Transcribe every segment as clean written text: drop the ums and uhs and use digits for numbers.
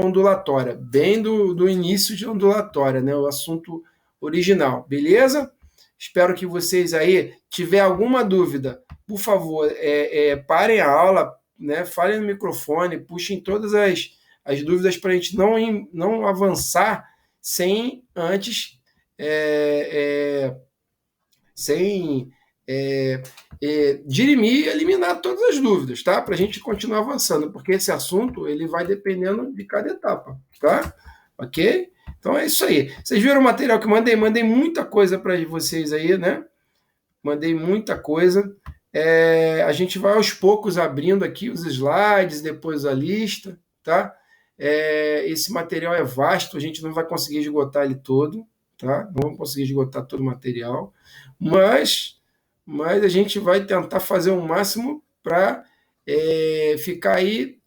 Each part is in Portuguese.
ondulatória, bem do início de ondulatória, né? O assunto original, beleza? Espero que vocês aí, tiver alguma dúvida, por favor, parem a aula, né? Falem no microfone, puxem todas as dúvidas para a gente não avançar sem antes sem dirimir e eliminar todas as dúvidas, tá? Para a gente continuar avançando, porque esse assunto ele vai dependendo de cada etapa, tá? Ok? Então é isso aí. Vocês viram o material que eu mandei? Mandei muita coisa para vocês aí, né? Mandei muita coisa. A gente vai aos poucos abrindo aqui os slides, depois a lista, tá? Esse material é vasto, a gente não vai conseguir esgotar ele todo, tá? Não vamos conseguir esgotar todo o material, mas a gente vai tentar fazer o máximo para ficar aí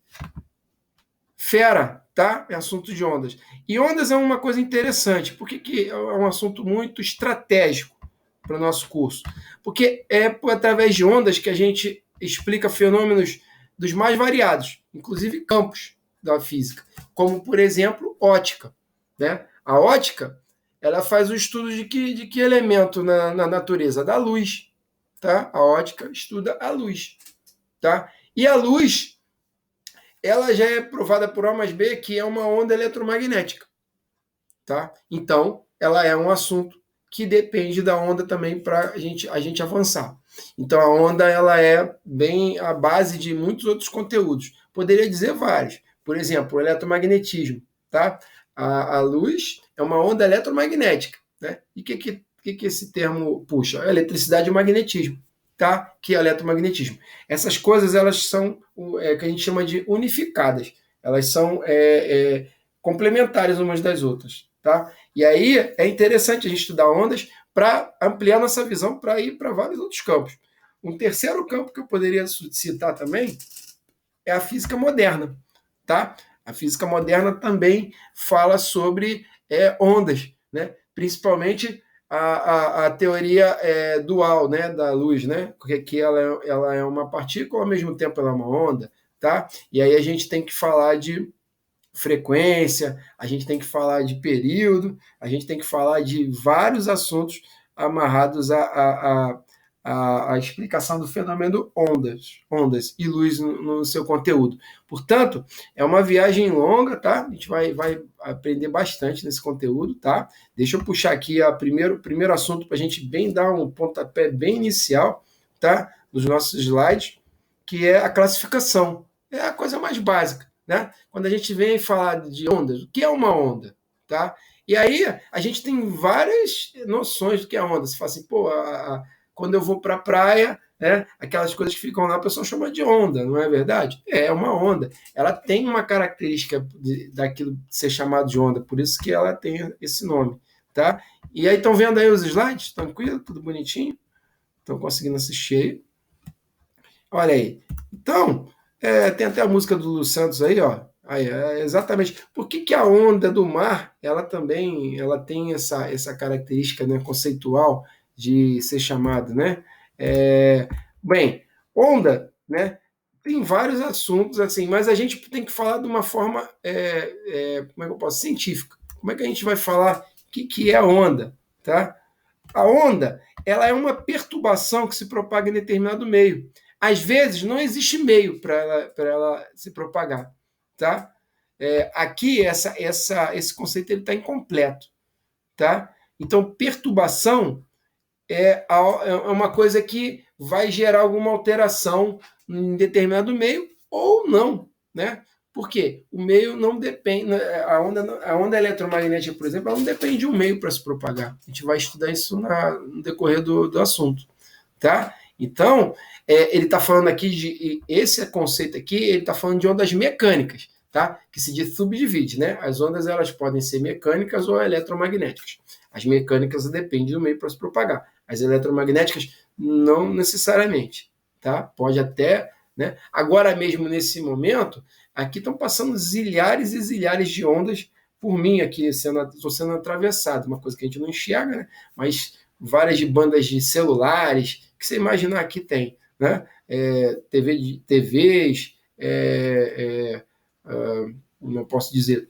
fera, tá? É assunto de ondas. E ondas é uma coisa interessante, porque que é um assunto muito estratégico para o nosso curso. Porque é através de ondas que a gente explica fenômenos dos mais variados, inclusive campos da física, como, por exemplo, ótica, né? A ótica, ela faz o estudo de que elemento na natureza? Da luz, tá? A ótica estuda a luz, tá? E a luz, ela já é provada por A mais B que é uma onda eletromagnética, tá? Então, ela é um assunto que depende da onda também para a gente avançar. Então, a onda ela é bem a base de muitos outros conteúdos. Poderia dizer vários. Por exemplo, o eletromagnetismo, tá? A luz é uma onda eletromagnética, né? E o que esse termo puxa? A eletricidade e o magnetismo, tá? Que é o eletromagnetismo. Essas coisas, elas são que a gente chama de unificadas. Elas são complementares umas das outras, tá? E aí é interessante a gente estudar ondas para ampliar nossa visão para ir para vários outros campos. Um terceiro campo que eu poderia citar também é a física moderna, tá? A física moderna também fala sobre ondas, né? Principalmente a teoria dual, né, da luz, né? Porque que ela é uma partícula, ao mesmo tempo ela é uma onda, tá? E aí a gente tem que falar de frequência, a gente tem que falar de período, a gente tem que falar de vários assuntos amarrados à explicação do fenômeno ondas e luz no seu conteúdo. Portanto, é uma viagem longa, tá? A gente vai aprender bastante nesse conteúdo, tá? Deixa eu puxar aqui o primeiro assunto para a gente bem dar um pontapé bem inicial, tá? Nos nossos slides, que é a classificação. É a coisa mais básica, né? Quando a gente vem falar de ondas, o que é uma onda? Tá? E aí a gente tem várias noções do que é onda. Você fala assim, pô, quando eu vou para a praia, né, aquelas coisas que ficam lá, a pessoa chama de onda, não é verdade? É uma onda. Ela tem uma característica daquilo ser chamado de onda, por isso que ela tem esse nome. Tá? E aí estão vendo aí os slides? Tranquilo? Tudo bonitinho? Estão conseguindo assistir aí? Olha aí. Então, tem até a música do Lu Santos aí, ó. Aí, exatamente. Por que a onda do mar, ela também tem essa característica, né, conceitual de ser chamada, né? Bem, onda, né? Tem vários assuntos assim, mas a gente tem que falar de uma forma, como é que eu posso, científica. Como é que a gente vai falar o que é onda, tá? A onda, ela é uma perturbação que se propaga em determinado meio. Às vezes, não existe meio para ela se propagar, tá? Aqui, esse conceito está incompleto, tá? Então, perturbação é uma coisa que vai gerar alguma alteração em determinado meio ou não, né? Por quê? O meio não depende, a onda eletromagnética, por exemplo, ela não depende de um meio para se propagar. A gente vai estudar isso no decorrer do assunto, tá? Então, ele está falando aqui de esse conceito aqui, ele está falando de ondas mecânicas, tá? Que se subdivide, né? As ondas elas podem ser mecânicas ou eletromagnéticas. As mecânicas dependem do meio para se propagar. As eletromagnéticas não necessariamente, tá? Pode até, né? Agora mesmo nesse momento, aqui estão passando zilhares e zilhares de ondas por mim aqui, estou sendo atravessado, uma coisa que a gente não enxerga, né? Mas várias de bandas de celulares, que você imaginar que tem, né? TVs, como eu posso dizer,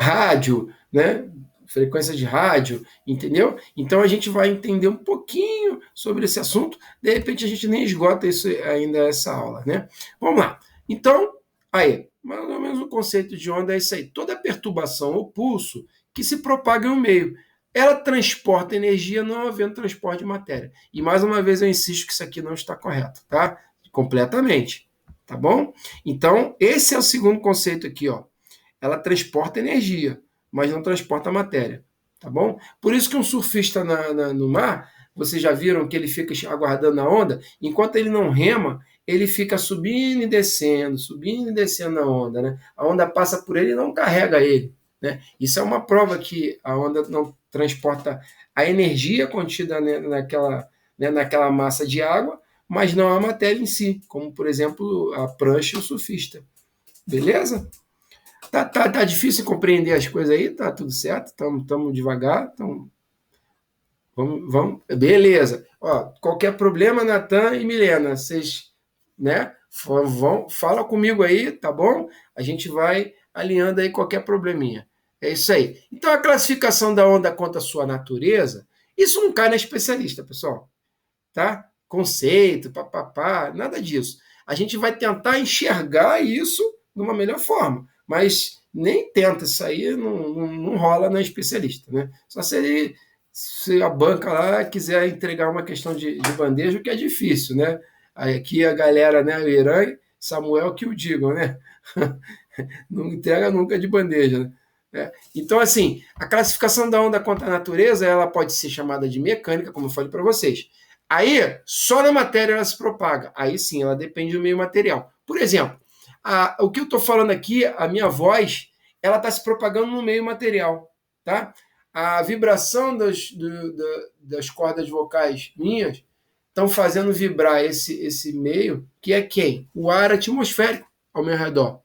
rádio, né? Frequência de rádio, entendeu? Então a gente vai entender um pouquinho sobre esse assunto. De repente a gente nem esgota isso ainda essa aula, né? Vamos lá. Então, aí, mais ou menos o conceito de onda é isso aí. Toda perturbação ou pulso que se propaga em um meio, ela transporta energia não havendo transporte de matéria. E mais uma vez eu insisto que isso aqui não está correto, tá? Completamente, tá bom? Então, esse é o segundo conceito aqui, ó. Ela transporta energia, mas não transporta matéria, tá bom? Por isso que um surfista no mar, vocês já viram que ele fica aguardando a onda, enquanto ele não rema, ele fica subindo e descendo na onda, né? A onda passa por ele e não carrega ele, né? Isso é uma prova que a onda não transporta a energia contida naquela massa de água, mas não a matéria em si, como, por exemplo, a prancha e o surfista. Beleza? Tá difícil compreender as coisas aí? Tá tudo certo? Estamos devagar? Vamos. Beleza. Ó, qualquer problema, Natan e Milena, vocês, né? Fala comigo aí, tá bom? A gente vai alinhando aí qualquer probleminha. É isso aí. Então, a classificação da onda quanto à sua natureza, isso não cai na especialista, pessoal. Tá? Conceito, papapá, nada disso. A gente vai tentar enxergar isso de uma melhor forma, mas nem tenta, isso aí não rola na especialista, né? Só se a banca lá quiser entregar uma questão de bandeja, o que é difícil, né? Aí aqui a galera, né, o Irã, Samuel que o digam, né? Não entrega nunca de bandeja, né? Então, assim, a classificação da onda contra a natureza, ela pode ser chamada de mecânica, como eu falei para vocês. Aí, só na matéria ela se propaga. Aí sim, ela depende do meio material. Por exemplo, o que eu estou falando aqui, a minha voz, ela está se propagando no meio material, tá? A vibração das cordas vocais minhas estão fazendo vibrar esse meio, que é quem? O ar atmosférico ao meu redor,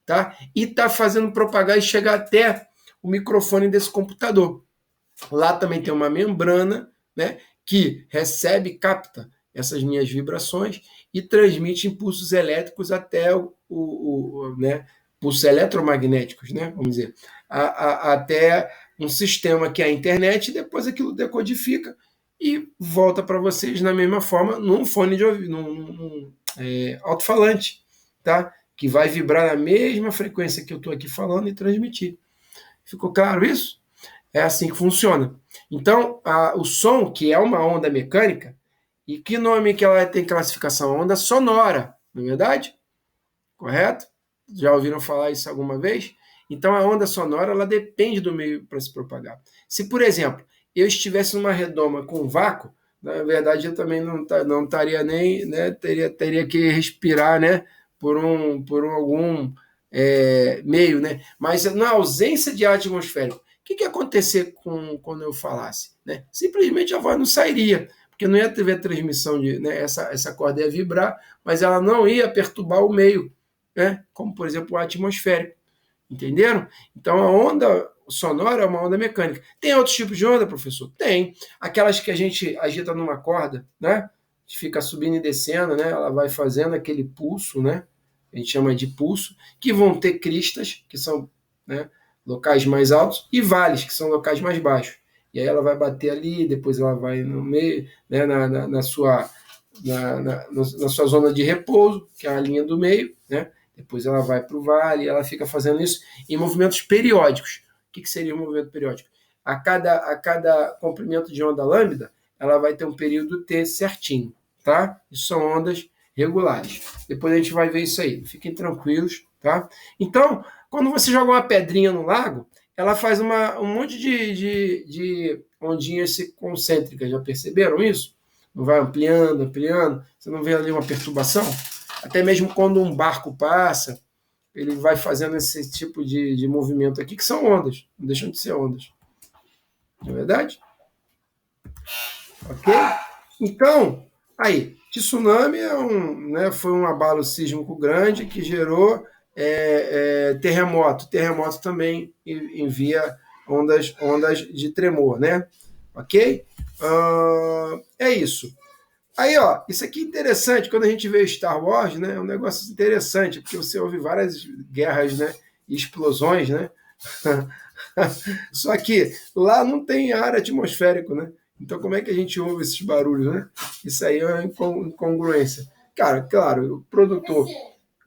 tá? E está fazendo propagar e chegar até o microfone desse computador. Lá também tem uma membrana, né, que recebe, capta essas minhas vibrações e transmite impulsos elétricos até né, pulsos eletromagnéticos, né, vamos dizer, até um sistema que é a internet, e depois aquilo decodifica e volta para vocês na mesma forma num fone de ouvido, num alto-falante, tá? Que vai vibrar na mesma frequência que eu estou aqui falando e transmitir. Ficou claro isso? É assim que funciona. Então, o som, que é uma onda mecânica, e que nome que ela tem classificação? Onda sonora, não é verdade? Correto? Já ouviram falar isso alguma vez? Então, a onda sonora, ela depende do meio para se propagar. Se, por exemplo, eu estivesse numa redoma com vácuo, na verdade, eu também não estaria nem, né, teria que respirar, né, por algum meio, né? Mas na ausência de ar atmosférico, o que ia acontecer quando eu falasse? Né? Simplesmente a voz não sairia, porque não ia ter transmissão né, essa corda ia vibrar, mas ela não ia perturbar o meio, né? Como, por exemplo, o atmosférico. Entenderam? Então, a onda sonora é uma onda mecânica. Tem outros tipos de onda, professor? Tem. Aquelas que a gente agita numa corda, né? Que fica subindo e descendo, né? Ela vai fazendo aquele pulso, né? A gente chama de pulso, que vão ter cristas, que são, né, locais mais altos, e vales, que são locais mais baixos. E aí ela vai bater ali, depois ela vai no meio, né, na sua zona de repouso, que é a linha do meio, né? Depois ela vai para o vale, ela fica fazendo isso em movimentos periódicos. O que seria um movimento periódico? A cada comprimento de onda lambda, ela vai ter um período T certinho, tá? Isso são ondas regulares. Depois a gente vai ver isso aí. Fiquem tranquilos, tá? Então, quando você joga uma pedrinha no lago, ela faz um monte de ondinhas concêntricas. Já perceberam isso? Não vai ampliando, ampliando. Você não vê ali uma perturbação? Até mesmo quando um barco passa, ele vai fazendo esse tipo de movimento aqui, que são ondas, não deixam de ser ondas. Não é verdade? Ok? Então, aí, tsunami foi um abalo sísmico grande que gerou terremoto. Terremoto também envia ondas de tremor, né? Ok? É isso. Aí, ó, isso aqui é interessante, quando a gente vê Star Wars, né, é um negócio interessante, porque você ouve várias guerras, né, explosões, né? Só que lá não tem ar atmosférico, né? Então, como é que a gente ouve esses barulhos, né? Isso aí é uma incongruência. Cara, claro, o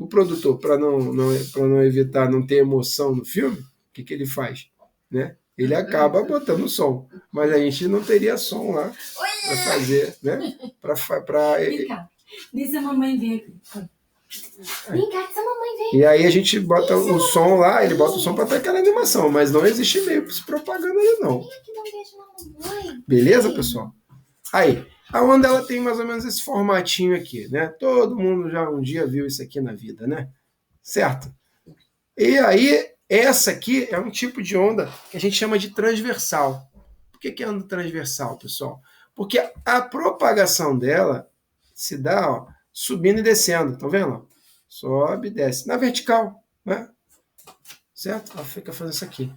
produtor para não evitar não ter emoção no filme, o que ele faz? Né? Ele acaba botando som, mas a gente não teria som lá para fazer, né? Vem cá, deixa a mamãe ver. Vem cá, deixa a mamãe ver. E aí a gente bota o som lá, ele bota o som para ter aquela animação, mas não existe meio de propaganda ali, não. Beleza, pessoal? Aí, a onda ela tem mais ou menos esse formatinho aqui, né? Todo mundo já um dia viu isso aqui na vida, né? Certo? E aí, essa aqui é um tipo de onda que a gente chama de transversal. Por que é onda transversal, pessoal? Porque a propagação dela se dá ó, subindo e descendo, estão vendo? Sobe e desce. Na vertical, né? Certo? Ela fica fazendo isso aqui.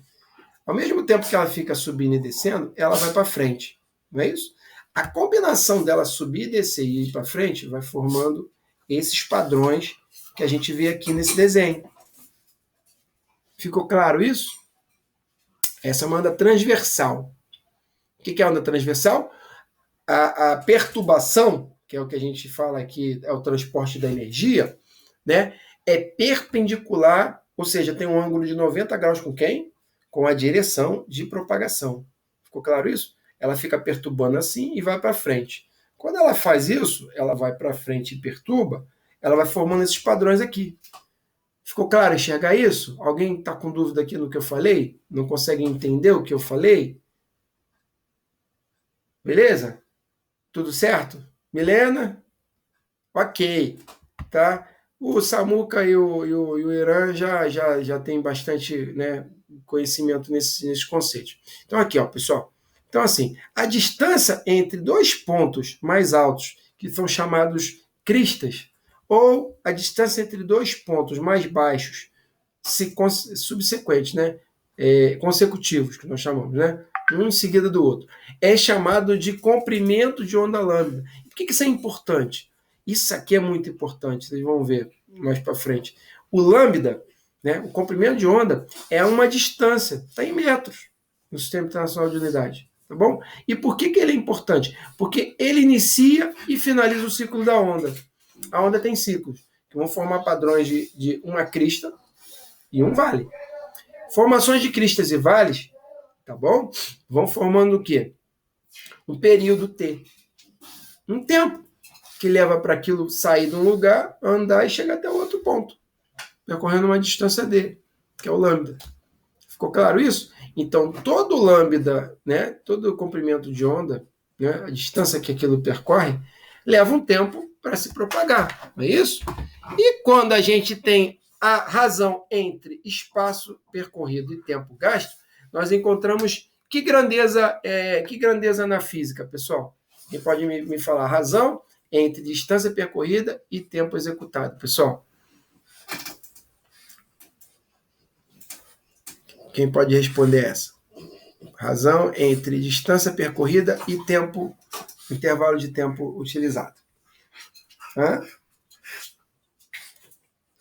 Ao mesmo tempo que ela fica subindo e descendo, ela vai para frente. Não é isso? A combinação dela subir, descer e ir para frente vai formando esses padrões que a gente vê aqui nesse desenho. Ficou claro isso? Essa é uma onda transversal. O que é a onda transversal? A perturbação, que é o que a gente fala aqui, é o transporte da energia, né? É perpendicular, ou seja, tem um ângulo de 90 graus com quem? Com a direção de propagação. Ficou claro isso? Ela fica perturbando assim e vai para frente. Quando ela faz isso, ela vai para frente e perturba, ela vai formando esses padrões aqui. Ficou claro enxergar isso? Alguém está com dúvida aqui no que eu falei? Não consegue entender o que eu falei? Beleza? Tudo certo? Milena? Ok. Tá? O Samuca e o Irã já tem bastante, né, conhecimento nesses conceitos. Então, aqui, ó, pessoal. Então, assim, a distância entre dois pontos mais altos, que são chamados cristas, ou a distância entre dois pontos mais baixos, subsequentes, né? Consecutivos, que nós chamamos, né? Um em seguida do outro. É chamado de comprimento de onda lambda. Por que isso é importante? Isso aqui é muito importante, vocês vão ver mais para frente. O lambda, né, o comprimento de onda, é uma distância, está em metros, no Sistema Internacional de Unidade. Tá bom? E por que ele é importante? Porque ele inicia e finaliza o ciclo da onda. A onda tem ciclos, que vão formar padrões de uma crista e um vale. Formações de cristas e vales, tá bom? Vão formando o quê? Um período T. Um tempo que leva para aquilo sair de um lugar, andar e chegar até outro ponto, percorrendo uma distância D, que é o lambda. Ficou claro isso? Então, todo lambda, né, todo o comprimento de onda, né, a distância que aquilo percorre, leva um tempo para se propagar, não é isso? E quando a gente tem a razão entre espaço percorrido e tempo gasto, nós encontramos que grandeza na física, pessoal? Quem pode me falar? Razão entre distância percorrida e tempo executado, pessoal? Quem pode responder essa? Razão entre distância percorrida e tempo, intervalo de tempo utilizado. Hã?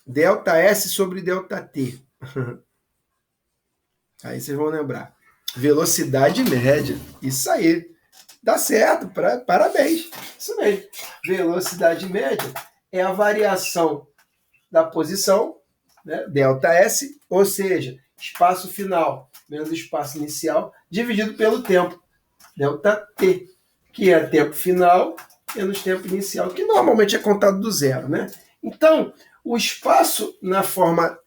Delta S sobre delta T. Aí vocês vão lembrar. Velocidade média. Isso aí. Dá certo. Parabéns. Isso mesmo. Velocidade média é a variação da posição, né, delta S, ou seja, espaço final menos espaço inicial, dividido pelo tempo, delta T, que é tempo final menos tempo inicial, que normalmente é contado do zero. Né? Então, o espaço na forma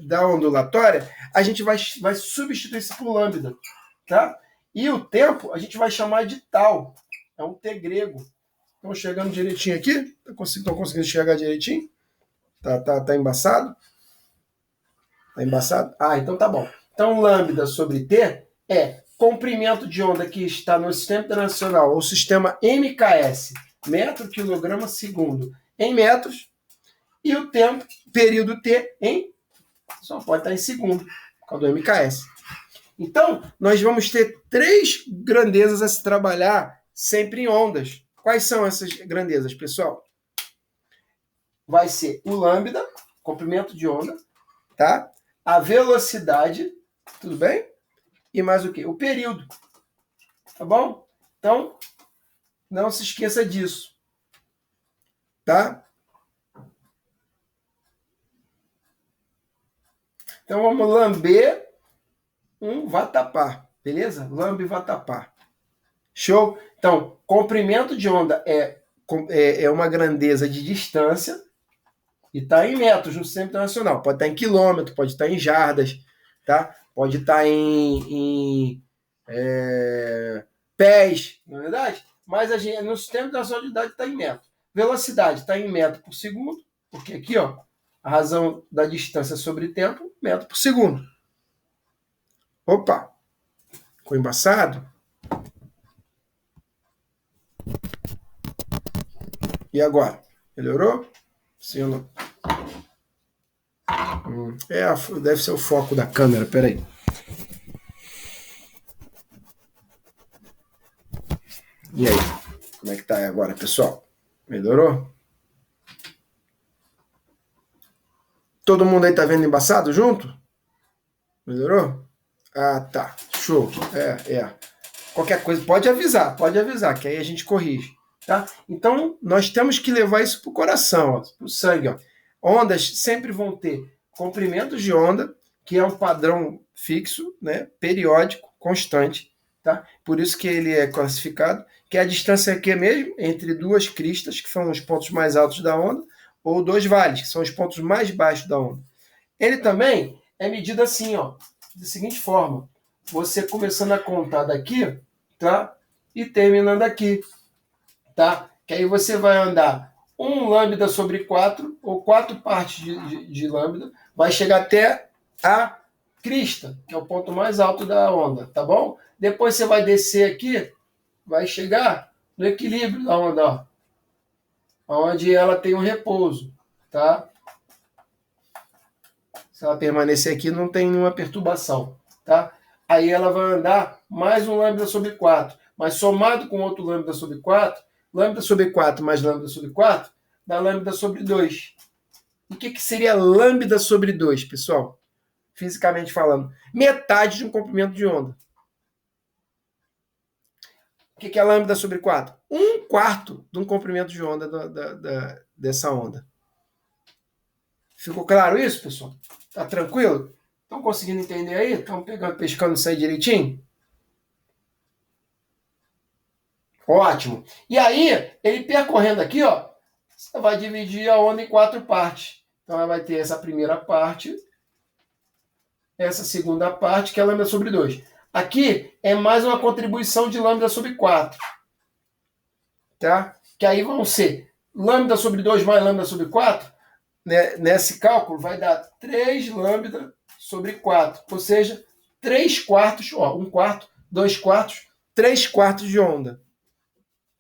da ondulatória, a gente vai substituir isso por lambda. Tá? E o tempo a gente vai chamar de tal. É um T grego. Estão chegando direitinho aqui? Estão conseguindo enxergar direitinho? Tá embaçado? Tá embaçado? Ah, então tá bom. Então, lambda sobre T é comprimento de onda que está no Sistema Internacional, ou sistema MKS, metro, quilograma, segundo, em metros, e o tempo, período T, em só pode estar em segundo, por causa do MKS. Então, nós vamos ter três grandezas a se trabalhar sempre em ondas. Quais são essas grandezas, pessoal? Vai ser o lambda, comprimento de onda, tá? a velocidade, tudo bem? E mais o quê? O período. Tá bom? Então, não se esqueça disso. Tá? Então, vamos lamber um vatapá. Beleza? Lambe vatapá. Show? Então, comprimento de onda é uma grandeza de distância e está em metros no sistema internacional. Pode estar em quilômetro, pode estar em jardas, tá? Pode estar em pés, não é verdade? Mas no sistema internacional de unidade está em metro. Velocidade está em metro por segundo, porque aqui, ó, a razão da distância sobre tempo, metro por segundo. Opa! Ficou embaçado? E agora? Melhorou? Sim ou não? Deve ser o foco da câmera, peraí. E aí? Como é que tá agora, pessoal? Melhorou? Todo mundo aí tá vendo embaçado junto? Melhorou? Ah, tá. Show. Qualquer coisa, pode avisar, que aí a gente corrige. Tá? Então, nós temos que levar isso pro coração, pro sangue. Ó. Ondas sempre vão ter comprimentos de onda, que é um padrão fixo, né? Periódico, constante. Tá? Por isso que ele é classificado, que é a distância aqui mesmo, entre duas cristas, que são os pontos mais altos da onda, ou dois vales, que são os pontos mais baixos da onda. Ele também é medido assim, ó, da seguinte forma. Você começando a contar daqui, tá? E terminando aqui, tá? Que aí você vai andar 1 lambda sobre 4, ou 4 partes de lambda, vai chegar até a crista, que é o ponto mais alto da onda, tá bom? Depois você vai descer aqui, vai chegar no equilíbrio da onda, ó, onde ela tem um repouso, tá? Se ela permanecer aqui, não tem nenhuma perturbação, tá? Aí ela vai andar mais um lambda sobre 4, mas somado com outro lambda sobre 4 mais lambda sobre 4 dá lambda sobre 2. O que seria lambda sobre 2, pessoal? Fisicamente falando, metade de um comprimento de onda. O que é lambda sobre 4? 1/4 de um comprimento de onda dessa onda. Ficou claro isso, pessoal? Tá tranquilo? Estão conseguindo entender aí? Estão pescando isso aí direitinho? Ótimo. E aí, ele percorrendo aqui, ó, você vai dividir a onda em 4 partes. Então, ela vai ter essa primeira parte, essa segunda parte, que é lambda sobre 2. Aqui é mais uma contribuição de lambda sobre 4. Tá? Que aí vão ser lambda sobre 2 mais lambda sobre 4. Né? Nesse cálculo vai dar 3 lambda sobre 4. Ou seja, 3/4, ó, 1/4, 2/4, 3/4 de onda.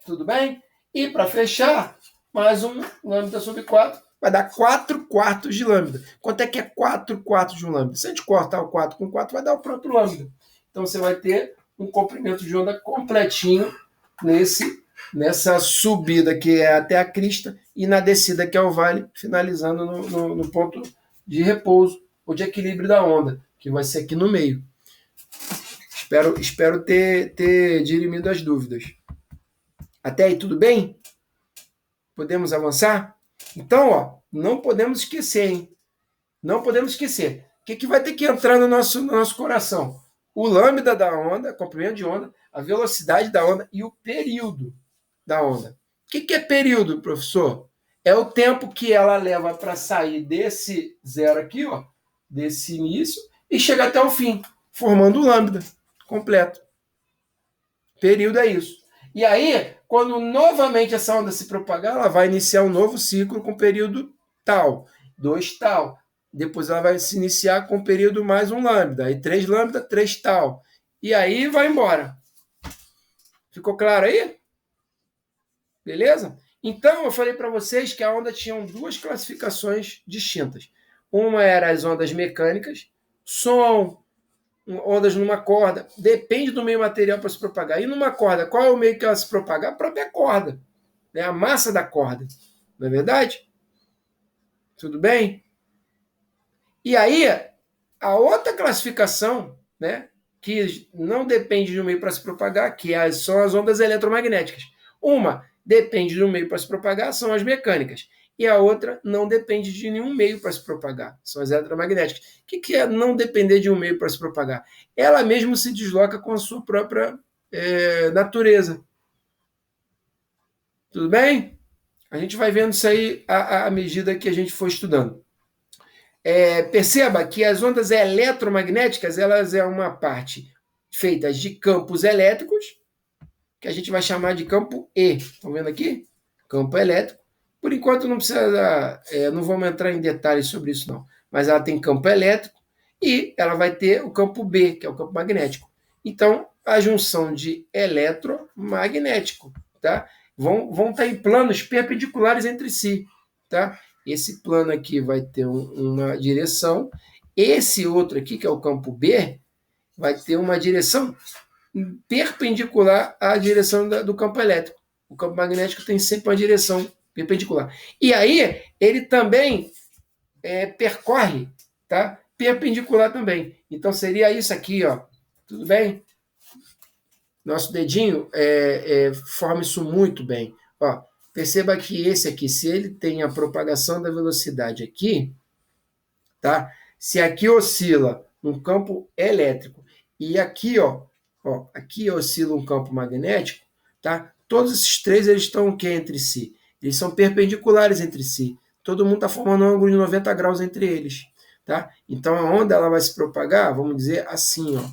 Tudo bem? E para fechar, mais um lambda sobre 4, vai dar 4/4 de lambda. Quanto é que é 4/4 de um lambda? Se a gente cortar o 4 com 4, vai dar o próprio lambda. Então você vai ter um comprimento de onda completinho nessa subida que é até a crista e na descida que é o vale, finalizando no ponto de repouso ou de equilíbrio da onda, que vai ser aqui no meio. Espero ter dirimido as dúvidas. Até aí, tudo bem? Podemos avançar? Então, ó, não podemos esquecer, hein? Não podemos esquecer. O que vai ter que entrar no nosso coração? O lambda da onda, comprimento de onda, a velocidade da onda e o período da onda. O que é período, professor? É o tempo que ela leva para sair desse zero aqui, ó, desse início, e chegar até o fim, formando o lambda completo. Período é isso. E aí, quando novamente essa onda se propagar, ela vai iniciar um novo ciclo com período tal, 2 tal. Depois ela vai se iniciar com período mais um lambda. Aí 3 lambda, 3 tal. E aí vai embora. Ficou claro aí? Beleza? Então, eu falei para vocês que a onda tinha 2 classificações distintas. Uma era as ondas mecânicas, som, ondas numa corda, depende do meio material para se propagar. E numa corda, qual é o meio que ela se propaga? A própria corda, né? A massa da corda. Não é verdade? Tudo bem? E aí, A outra classificação, né, que não depende de um meio para se propagar, são as ondas eletromagnéticas. Uma depende de um meio para se propagar, são as mecânicas. E a outra não depende de nenhum meio para se propagar, são as eletromagnéticas. O que é não depender de um meio para se propagar? Ela mesmo se desloca com a sua própria natureza. Tudo bem? A gente vai vendo isso aí à medida que a gente for estudando. Perceba que as ondas eletromagnéticas, elas é uma parte feita de campos elétricos, que a gente vai chamar de campo E. Estão vendo aqui? Campo elétrico. Por enquanto não precisa, não vamos entrar em detalhes sobre isso não, mas ela tem campo elétrico e ela vai ter o campo B, que é o campo magnético. Então, a junção de eletromagnético, tá? Vão estar em planos perpendiculares entre si, tá? Esse plano aqui vai ter uma direção, esse outro aqui, que é o campo B, vai ter uma direção perpendicular à direção do campo elétrico. O campo magnético tem sempre uma direção perpendicular. E aí, ele também percorre, tá? Perpendicular também. Então, seria isso aqui, ó. Tudo bem? Nosso dedinho forma isso muito bem. Ó, perceba que esse aqui, se ele tem a propagação da velocidade aqui, tá? Se aqui oscila um campo elétrico e aqui, aqui oscila um campo magnético, tá? Todos esses três eles estão o que entre si? Eles são perpendiculares entre si. Todo mundo está formando um ângulo de 90 graus entre eles, tá? Então a onda ela vai se propagar, vamos dizer assim, ó.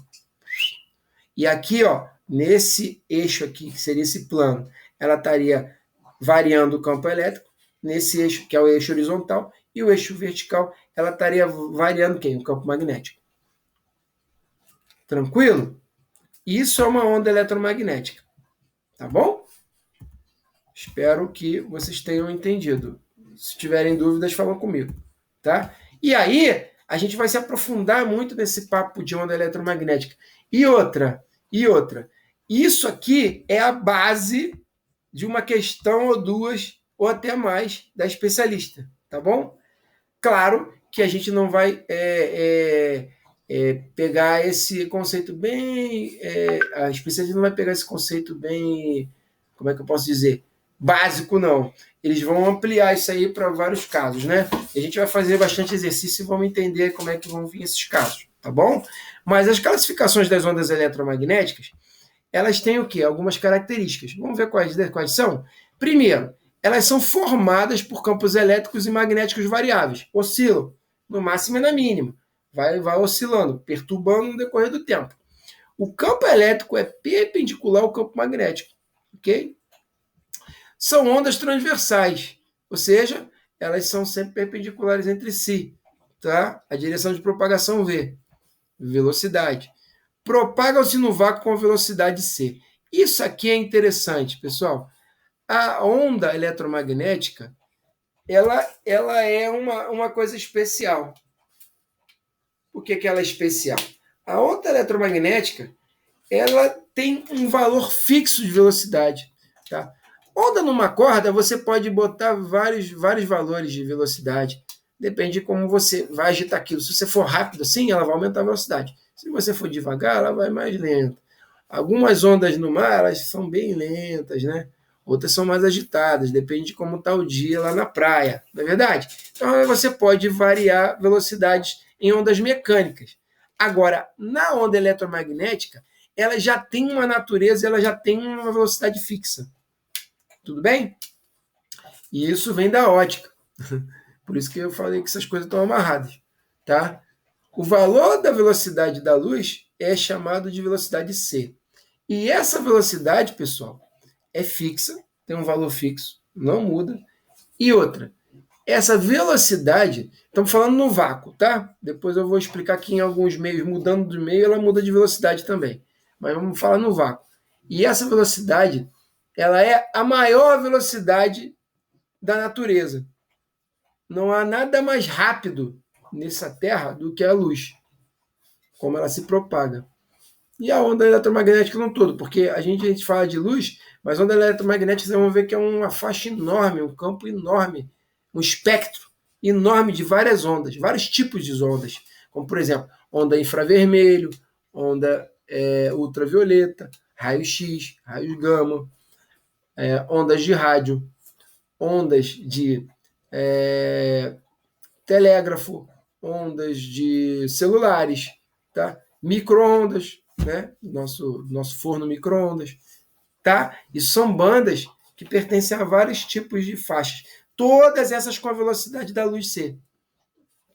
E aqui, ó, nesse eixo aqui, que seria esse plano, ela estaria variando o campo elétrico, nesse eixo, que é o eixo horizontal, e o eixo vertical, ela estaria variando quem? O campo magnético. Tranquilo? Isso é uma onda eletromagnética. Tá bom? Espero que vocês tenham entendido. Se tiverem dúvidas, falam comigo. Tá? E aí, a gente vai se aprofundar muito nesse papo de onda eletromagnética. E outra, isso aqui é a base de uma questão ou duas, ou até mais, da especialista, tá bom? Claro que a gente não vai pegar esse conceito bem... a especialista não vai pegar esse conceito bem... Como é que eu posso dizer? Básico, não. Eles vão ampliar isso aí para vários casos, né? E a gente vai fazer bastante exercício e vamos entender como é que vão vir esses casos, tá bom? Mas as classificações das ondas eletromagnéticas, elas têm o quê? Algumas características. Vamos ver quais são? Primeiro, elas são formadas por campos elétricos e magnéticos variáveis. Oscilam, no máximo e na mínima. Vai oscilando, perturbando no decorrer do tempo. O campo elétrico é perpendicular ao campo magnético, ok? São ondas transversais, ou seja, elas são sempre perpendiculares entre si, tá? A direção de propagação V, velocidade. Propagam-se no vácuo com velocidade C. Isso aqui é interessante, pessoal. A onda eletromagnética, ela é uma coisa especial. Por que ela é especial? A onda eletromagnética, ela tem um valor fixo de velocidade, tá? Onda numa corda, você pode botar vários valores de velocidade. Depende de como você vai agitar aquilo. Se você for rápido assim, ela vai aumentar a velocidade. Se você for devagar, ela vai mais lenta. Algumas ondas no mar, elas são bem lentas, né? Outras são mais agitadas, depende de como está o dia lá na praia, não é verdade? Então, você pode variar velocidades em ondas mecânicas. Agora, na onda eletromagnética, ela já tem uma natureza, ela já tem uma velocidade fixa. Tudo bem? E isso vem da ótica. Por isso que eu falei que essas coisas estão amarradas, tá? O valor da velocidade da luz é chamado de velocidade C. E essa velocidade, pessoal, é fixa, tem um valor fixo, não muda. E outra, essa velocidade, estamos falando no vácuo, tá? Depois eu vou explicar que em alguns meios, mudando de meio, ela muda de velocidade também. Mas vamos falar no vácuo. E essa velocidade, ela é a maior velocidade da natureza. Não há nada mais rápido nessa Terra do que a luz, como ela se propaga. E a onda eletromagnética no todo, porque a gente fala de luz, mas onda eletromagnética, vocês vão ver que é uma faixa enorme, um campo enorme, um espectro enorme de várias ondas, vários tipos de ondas. como, por exemplo, onda infravermelho, onda ultravioleta, raio-x, raios gama, ondas de rádio, ondas de telégrafo, ondas de celulares, tá? Micro-ondas, né? Nosso forno micro-ondas, tá? Isso são bandas que pertencem a vários tipos de faixas. Todas essas com a velocidade da luz C.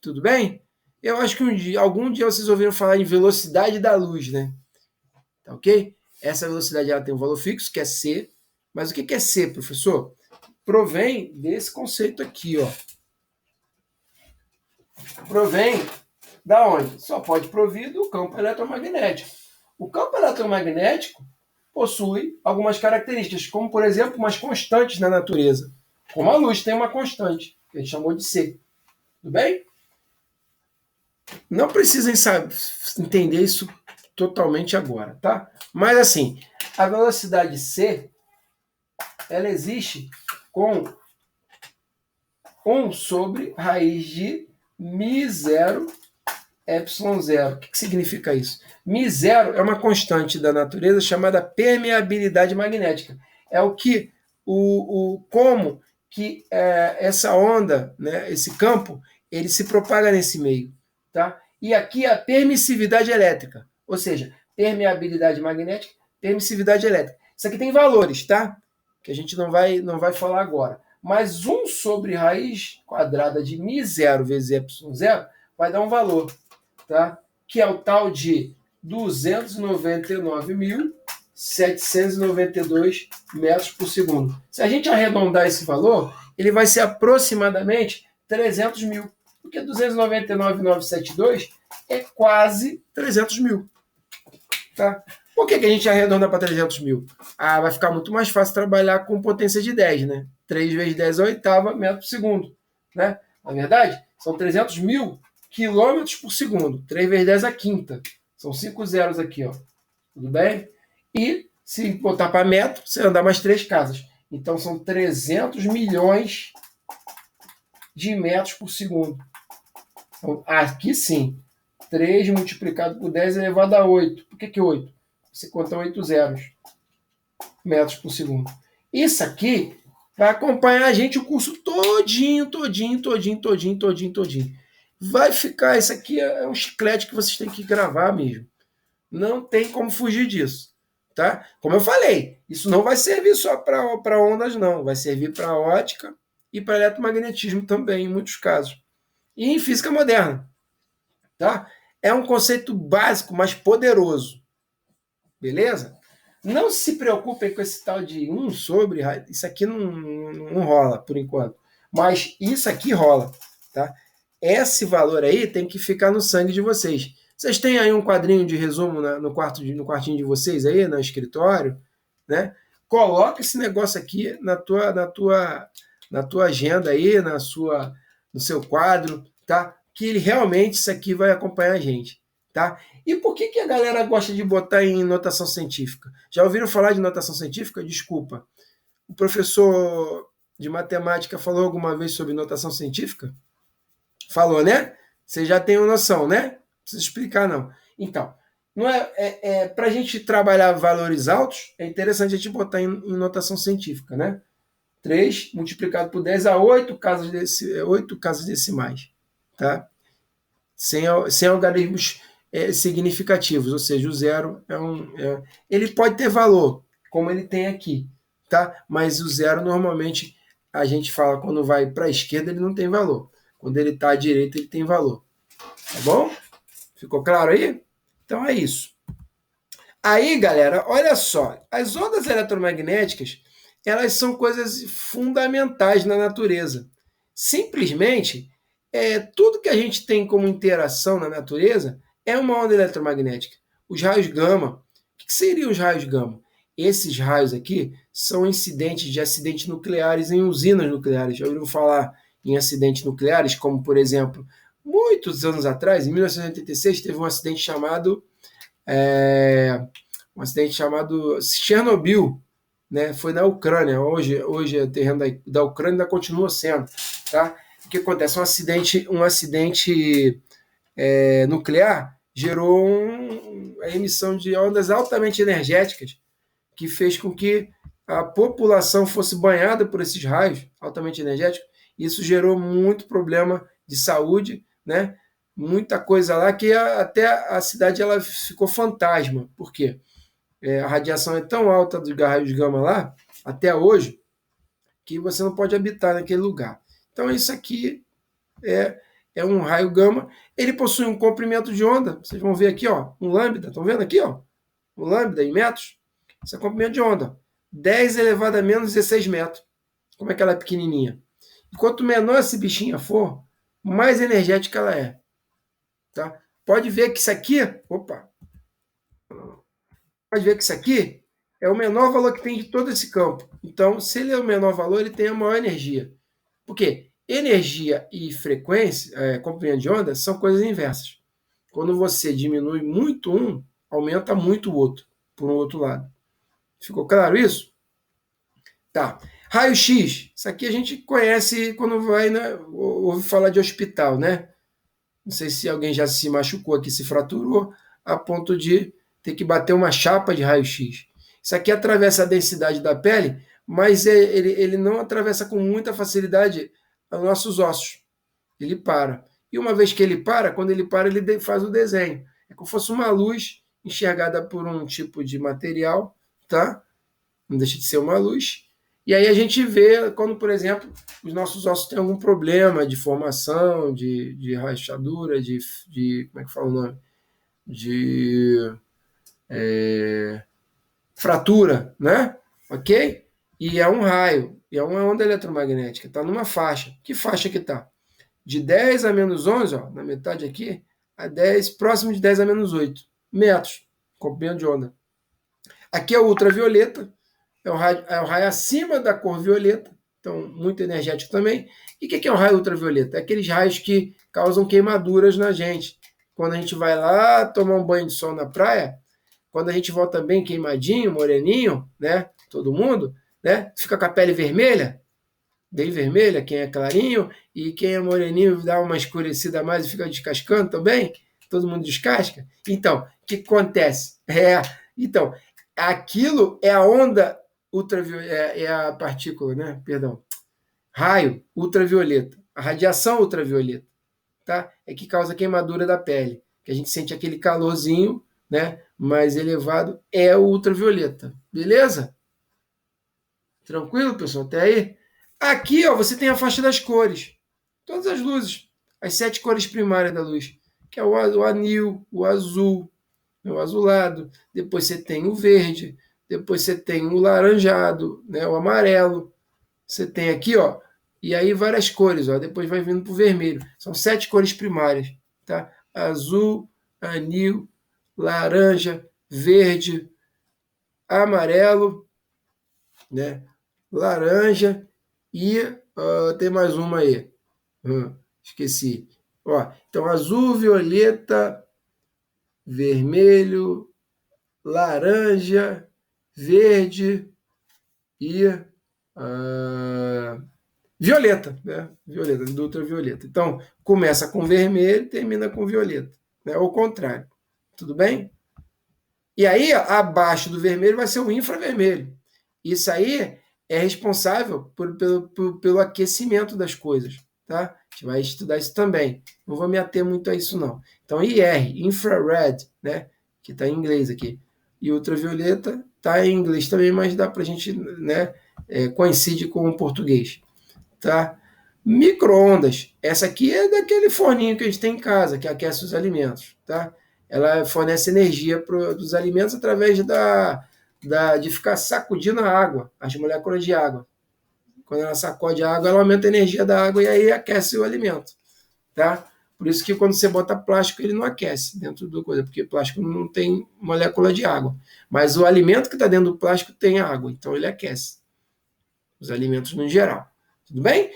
Tudo bem? Eu acho que algum dia vocês ouviram falar em velocidade da luz, né? Tá ok? Essa velocidade ela tem um valor fixo, que é C. Mas o que é C, professor? Provém desse conceito aqui, ó. Provém da onde? Só pode provir do campo eletromagnético. O campo eletromagnético possui algumas características, como, por exemplo, umas constantes na natureza. Como a luz tem uma constante, que a gente chamou de C. Tudo bem? Não precisem entender isso totalmente agora, tá? Mas, assim, a velocidade C, ela existe com 1 sobre raiz de μ0 ε0. O que significa isso? μ0 é uma constante da natureza chamada permeabilidade magnética. É o que, como que essa onda, né, esse campo, ele se propaga nesse meio. Tá? E aqui a permissividade elétrica, ou seja, permeabilidade magnética, permissividade elétrica. Isso aqui tem valores, tá? Que a gente não vai falar agora. Mas 1 sobre raiz quadrada de μ0 vezes ε0 vai dar um valor, tá? Que é o tal de 299.792 metros por segundo. Se a gente arredondar esse valor, ele vai ser aproximadamente 300 mil. Porque 299.972 é quase 300 mil. Tá? Por que a gente arredonda para 300 mil? Vai ficar muito mais fácil trabalhar com potência de 10, né? 3 vezes 10 é a oitava metro por segundo. Né? Na verdade, são 300 mil quilômetros por segundo. 3 vezes 10 é a quinta. São 5 zeros aqui, ó. Tudo bem? E se botar para metro, você andar mais 3 casas. Então, são 300 milhões de metros por segundo. Então, aqui sim, 3 multiplicado por 10 elevado a 8. Por que 8? Você conta 8 zeros. Metros por segundo. Isso aqui vai acompanhar a gente o curso todinho. Vai ficar, isso aqui é um chiclete que vocês têm que gravar mesmo. Não tem como fugir disso. Tá? Como eu falei, isso não vai servir só para ondas, não. Vai servir para ótica e para eletromagnetismo também, em muitos casos. E em física moderna. Tá? É um conceito básico, mas poderoso. Beleza? Não se preocupem com esse tal de 1 sobre, isso aqui não rola por enquanto. Mas isso aqui rola. Tá? Esse valor aí tem que ficar no sangue de vocês. Vocês têm aí um quadrinho de resumo no quartinho de vocês aí, no escritório, né? Coloca esse negócio aqui na tua agenda aí, no seu quadro, tá? Que realmente isso aqui vai acompanhar a gente, tá? E por que a galera gosta de botar em notação científica? Já ouviram falar de notação científica? Desculpa. O professor de matemática falou alguma vez sobre notação científica? Falou, né? Vocês já têm uma noção, né? Não precisa explicar, não. Então, não para a gente trabalhar valores altos, é interessante a gente botar em notação científica, né? 3 multiplicado por 10 a 8 casas decimais. Tá? Sem algarismos significativos, ou seja, o zero ele pode ter valor, como ele tem aqui, tá? Mas o zero normalmente a gente fala quando vai para a esquerda ele não tem valor, quando ele está à direita ele tem valor, tá bom? Ficou claro aí? Então é isso. Aí, galera, olha só, as ondas eletromagnéticas elas são coisas fundamentais na natureza. Simplesmente tudo que a gente tem como interação na natureza é uma onda eletromagnética. Os raios gama. O que seriam os raios gama? Esses raios aqui são incidentes de acidentes nucleares em usinas nucleares. Já ouviram falar em acidentes nucleares, como, por exemplo, muitos anos atrás, em 1986, teve um acidente chamado Chernobyl, né? Foi na Ucrânia. Hoje o terreno da Ucrânia ainda continua sendo, tá? O que acontece? Um acidente nuclear, gerou a emissão de ondas altamente energéticas, que fez com que a população fosse banhada por esses raios altamente energéticos. Isso gerou muito problema de saúde, né? Muita coisa lá que até a cidade ela ficou fantasma. Por quê? A radiação é tão alta dos raios gama lá, até hoje, que você não pode habitar naquele lugar. Então, isso aqui é um raio gama. Ele possui um comprimento de onda. Vocês vão ver aqui, ó, um lambda. Estão vendo aqui, ó? Um lambda em metros. Isso é comprimento de onda. 10 elevado a menos 16 metros. Como é que ela é pequenininha? E quanto menor esse bichinha for, mais energética ela é. Tá? Pode ver que isso aqui... Opa! Pode ver que isso aqui é o menor valor que tem de todo esse campo. Então, se ele é o menor valor, ele tem a maior energia. Por quê? Energia e frequência, comprimento de onda, são coisas inversas. Quando você diminui muito um, aumenta muito o outro, por um outro lado. Ficou claro isso? Tá. Raio-X. Isso aqui a gente conhece quando vai, né, ouve falar de hospital, né? Não sei se alguém já se machucou aqui, se fraturou, a ponto de ter que bater uma chapa de raio-x. Isso aqui atravessa a densidade da pele, mas ele não atravessa com muita facilidade os nossos ossos. Ele para. E uma vez que ele para, quando ele para, ele faz o desenho. É como se fosse uma luz enxergada por um tipo de material, tá? Não deixa de ser uma luz. E aí a gente vê quando, por exemplo, os nossos ossos têm algum problema de formação, de rachadura, de como é que fala o nome? De fratura, né? Ok? E é um raio, e é uma onda eletromagnética, está numa faixa. Que faixa que está? De 10 a menos 11, ó, na metade aqui, a 10, próximo de 10 a menos 8 metros, comprimento de onda. Aqui é o ultravioleta, é o raio acima da cor violeta, então muito energético também. E o que é o raio ultravioleta? É aqueles raios que causam queimaduras na gente. Quando a gente vai lá tomar um banho de sol na praia, quando a gente volta bem queimadinho, moreninho, né? Todo mundo, né? Fica com a pele vermelha, bem vermelha, quem é clarinho, e quem é moreninho dá uma escurecida a mais e fica descascando também. Todo mundo descasca. Então, o que acontece? Então, aquilo é a onda ultravioleta, é a partícula, né? Perdão. Raio ultravioleta. A radiação ultravioleta, tá? É que causa queimadura da pele. Que a gente sente aquele calorzinho, né? Mais elevado, é o ultravioleta. Beleza? Tranquilo, pessoal? Até aí? Aqui, ó, você tem a faixa das cores. Todas as luzes. As 7 cores primárias da luz. Que é o anil, o azul, o azulado. Depois você tem o verde. Depois você tem o laranjado, né, o amarelo. Você tem aqui, ó, e aí várias cores, ó. Depois vai vindo para o vermelho. São 7 cores primárias, tá? Azul, anil, laranja, verde, amarelo, né? Laranja e tem mais uma aí. Esqueci. Ó, então, azul, violeta, vermelho, laranja, verde e violeta, né? Violeta, do ultravioleta. Então, começa com vermelho e termina com violeta, né? Ou o contrário. Tudo bem? E aí, abaixo do vermelho vai ser o infravermelho. Isso aí é responsável pelo aquecimento das coisas, tá? A gente vai estudar isso também. Não vou me ater muito a isso, não. Então, IR, infrared, né? Que está em inglês aqui. E ultravioleta está em inglês também, mas dá para a gente, né? Coincide com o português, tá? Micro-ondas. Essa aqui é daquele forninho que a gente tem em casa, que aquece os alimentos, tá? Ela fornece energia dos alimentos através de ficar sacudindo a água, as moléculas de água. Quando ela sacode a água, ela aumenta a energia da água e aí aquece o alimento, tá? Por isso que quando você bota plástico, ele não aquece dentro do coisa, porque plástico não tem molécula de água. Mas o alimento que está dentro do plástico tem água, então ele aquece. Os alimentos no geral. Tudo bem?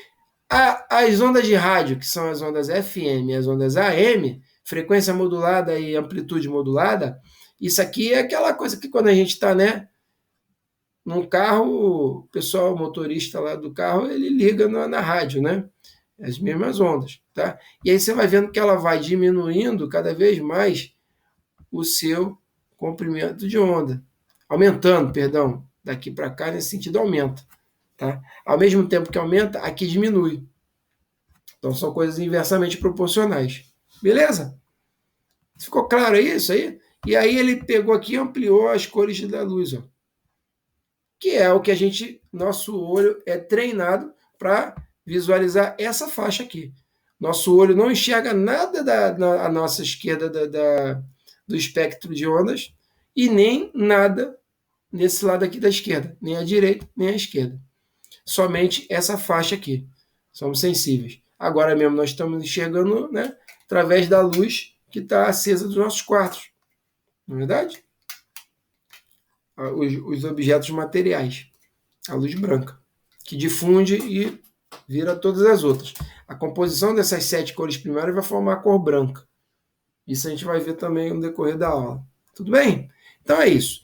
As ondas de rádio, que são as ondas FM e as ondas AM, frequência modulada e amplitude modulada, isso aqui é aquela coisa que quando a gente está, né, num carro, o pessoal, o motorista lá do carro, ele liga na rádio, né? as mesmas ondas, tá? E aí você vai vendo que ela vai diminuindo cada vez mais o seu comprimento de onda. Aumentando, perdão, daqui para cá, nesse sentido, aumenta. Tá? Ao mesmo tempo que aumenta, aqui diminui. Então são coisas inversamente proporcionais. Beleza? Ficou claro isso aí? E aí ele pegou aqui e ampliou as cores da luz, ó, que é o que a gente, nosso olho é treinado para visualizar essa faixa aqui. Nosso olho não enxerga nada à nossa esquerda do espectro de ondas e nem nada nesse lado aqui da esquerda, nem à direita, nem à esquerda. Somente essa faixa aqui. Somos sensíveis. Agora mesmo nós estamos enxergando, né, através da luz que está acesa dos nossos quartos. Não é verdade? Os objetos materiais. A luz branca, que difunde e vira todas as outras. A composição dessas 7 cores primárias vai formar a cor branca. Isso a gente vai ver também no decorrer da aula. Tudo bem? Então é isso.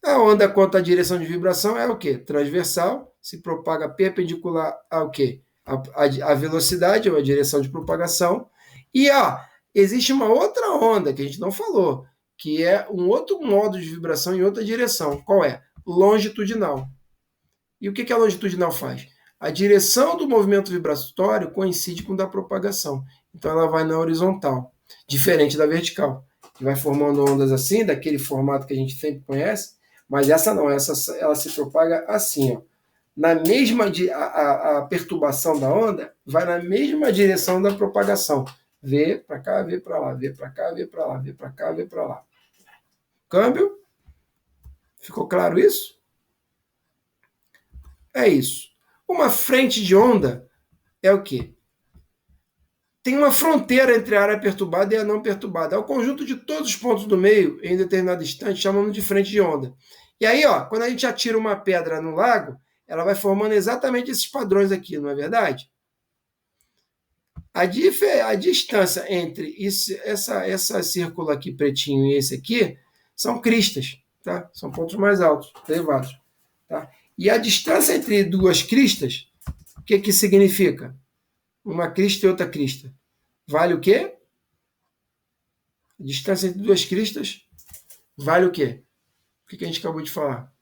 A onda quanto à direção de vibração é o quê? Transversal, se propaga perpendicular ao quê? A velocidade, ou a direção de propagação. E existe uma outra onda que a gente não falou, que é um outro modo de vibração em outra direção. Qual é? Longitudinal. E o que a longitudinal faz? A direção do movimento vibratório coincide com a da propagação. Então ela vai na horizontal, diferente da vertical, que vai formando ondas assim, daquele formato que a gente sempre conhece, mas essa não, ela se propaga assim, ó. Na mesma a perturbação da onda vai na mesma direção da propagação. V para cá, V para lá, V para cá, V para lá, V para cá, V para lá. Câmbio? Ficou claro isso? É isso. Uma frente de onda é o quê? Tem uma fronteira entre a área perturbada e a não perturbada. É o conjunto de todos os pontos do meio em determinado instante, chamamos de frente de onda. E aí, quando a gente atira uma pedra no lago, ela vai formando exatamente esses padrões aqui, não é verdade? A distância entre essa círculo aqui pretinho e esse aqui são cristas, tá? São pontos mais altos, elevados. Tá? E a distância entre duas cristas, o que significa? Uma crista e outra crista. Vale o quê? A distância entre duas cristas vale o quê? O que a gente acabou de falar?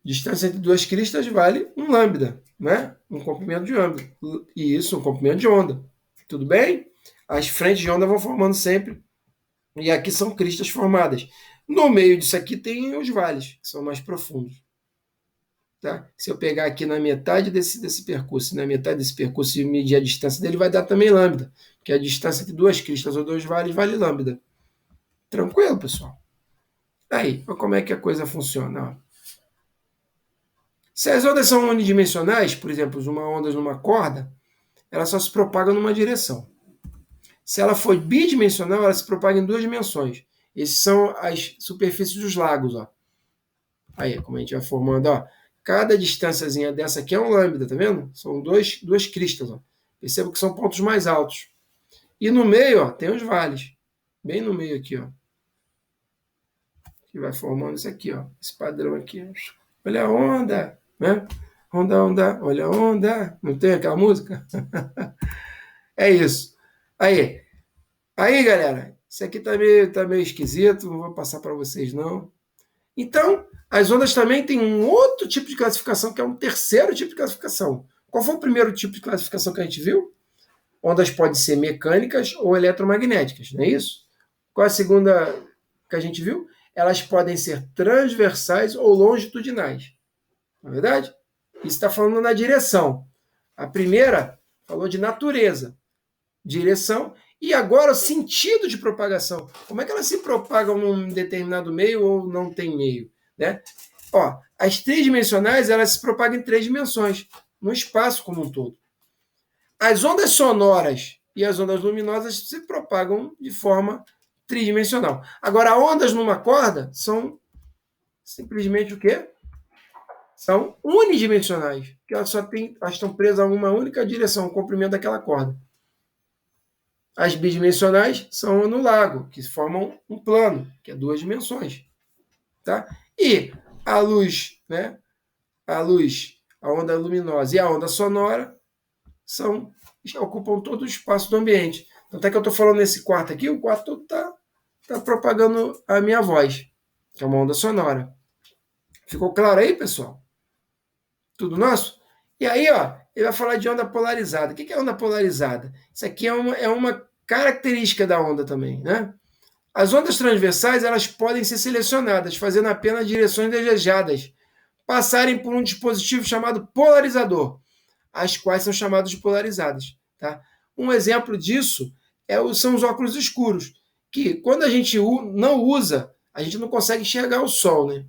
Distância entre duas cristas vale um lambda, né? Um comprimento de onda. E isso, um comprimento de onda. Tudo bem? As frentes de onda vão formando sempre. E aqui são cristas formadas. No meio disso aqui tem os vales, que são mais profundos. Tá? Se eu pegar aqui na metade desse percurso, na metade desse percurso e medir a distância dele, vai dar também lambda, que é a distância entre duas cristas ou dois vales vale lambda. Tranquilo, pessoal? Aí, como é que a coisa funciona? Se as ondas são unidimensionais, por exemplo, uma onda numa corda, ela só se propaga numa direção. Se ela for bidimensional, ela se propaga em 2 dimensões. Essas são as superfícies dos lagos. Aí, como a gente vai formando, cada distânciazinha dessa aqui é um lambda, tá vendo? São duas cristas. Perceba que são pontos mais altos. E no meio, tem os vales. Bem no meio aqui, que vai formando isso aqui, esse padrão aqui. Olha a onda, né? Onda, onda, olha a onda. Não tem aquela música? É isso. Aí, galera, isso aqui tá meio esquisito, não vou passar para vocês, não. Então, as ondas também têm um outro tipo de classificação, que é um terceiro tipo de classificação. Qual foi o primeiro tipo de classificação que a gente viu? Ondas podem ser mecânicas ou eletromagnéticas, não é isso? Qual a segunda que a gente viu? Elas podem ser transversais ou longitudinais. Não é verdade? Isso está falando na direção. A primeira falou de natureza, direção, e agora o sentido de propagação. Como é que elas se propagam num determinado meio ou não tem meio? Né? As tridimensionais elas se propagam em 3 dimensões, no espaço como um todo. As ondas sonoras e as ondas luminosas se propagam de forma tridimensional. Agora, ondas numa corda são simplesmente o quê? São unidimensionais, que elas estão presas a uma única direção, o comprimento daquela corda. As bidimensionais são no lago, que formam um plano, que é 2 dimensões. Tá? E a luz, né? A luz, a onda luminosa e a onda sonora ocupam todo o espaço do ambiente. Então, até que eu estou falando nesse quarto aqui, o quarto todo está propagando a minha voz, que é uma onda sonora. Ficou claro aí, pessoal? Tudo nosso? E aí, ó, ele vai falar de onda polarizada. O que é onda polarizada? Isso aqui é uma característica da onda também, né? As ondas transversais, elas podem ser selecionadas, fazendo apenas direções desejadas passarem por um dispositivo chamado polarizador, as quais são chamadas de polarizadas. Tá? Um exemplo disso são os óculos escuros, que quando a gente não usa, a gente não consegue enxergar o sol, né?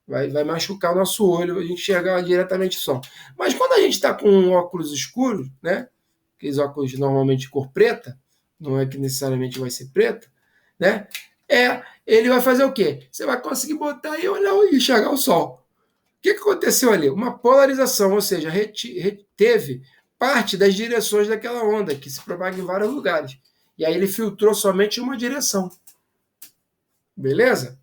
Vai machucar o nosso olho, a gente enxergar diretamente o sol. Mas quando a gente está com um óculos escuro, né? Aqueles óculos normalmente de cor preta, não é que necessariamente vai ser preta, né? Ele vai fazer o quê? Você vai conseguir botar e olhar e enxergar o sol. O que aconteceu ali? Uma polarização, ou seja, reteve parte das direções daquela onda, que se propaga em vários lugares. E aí ele filtrou somente uma direção. Beleza?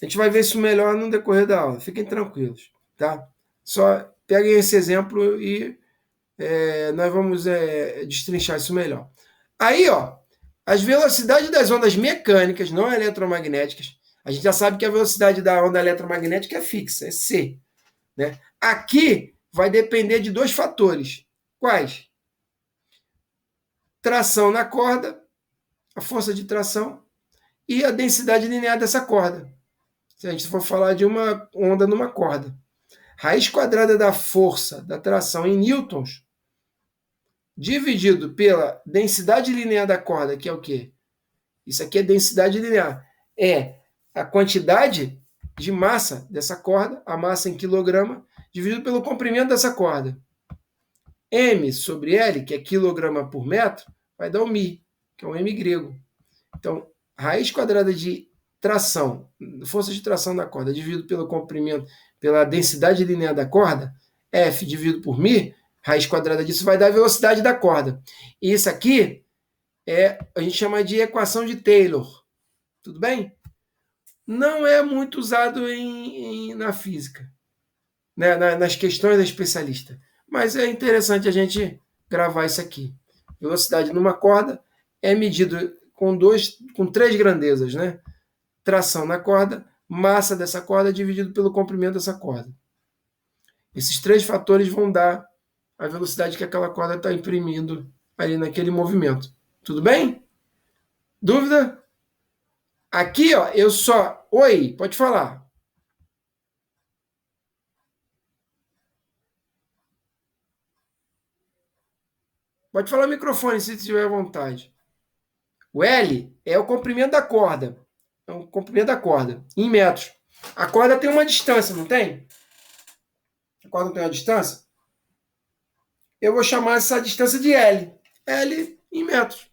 A gente vai ver isso melhor no decorrer da aula. Fiquem tranquilos, tá? Só peguem esse exemplo e nós vamos destrinchar isso melhor. Aí, ó, as velocidades das ondas mecânicas, não eletromagnéticas, a gente já sabe que a velocidade da onda eletromagnética é fixa, é c. Né? Aqui vai depender de dois fatores. Quais? Tração na corda, a força de tração, e a densidade linear dessa corda. Se a gente for falar de uma onda numa corda. Raiz quadrada da força da tração em newtons, dividido pela densidade linear da corda, que é o quê? Isso aqui é densidade linear. É a quantidade de massa dessa corda, a massa em quilograma, dividido pelo comprimento dessa corda. M sobre L, que é quilograma por metro, vai dar o Mi, que é um M grego. Então, raiz quadrada de tração, força de tração da corda, dividido pelo comprimento, pela densidade linear da corda, F dividido por Mi, raiz quadrada disso vai dar a velocidade da corda. E isso aqui a gente chama de equação de Taylor. Tudo bem? Não é muito usado na física, né? Nas questões da especialista. Mas é interessante a gente gravar isso aqui. Velocidade numa corda é medido com três grandezas, né? Tração na corda, massa dessa corda dividido pelo comprimento dessa corda. Esses três fatores vão dar a velocidade que aquela corda está imprimindo ali naquele movimento. Tudo bem? Dúvida? Aqui, ó, eu só... Oi, pode falar. Pode falar no microfone se tiver à vontade. O L é o comprimento da corda. É o comprimento da corda, em metros. A corda tem uma distância, não tem? A corda tem uma distância? Eu vou chamar essa distância de L. L em metros.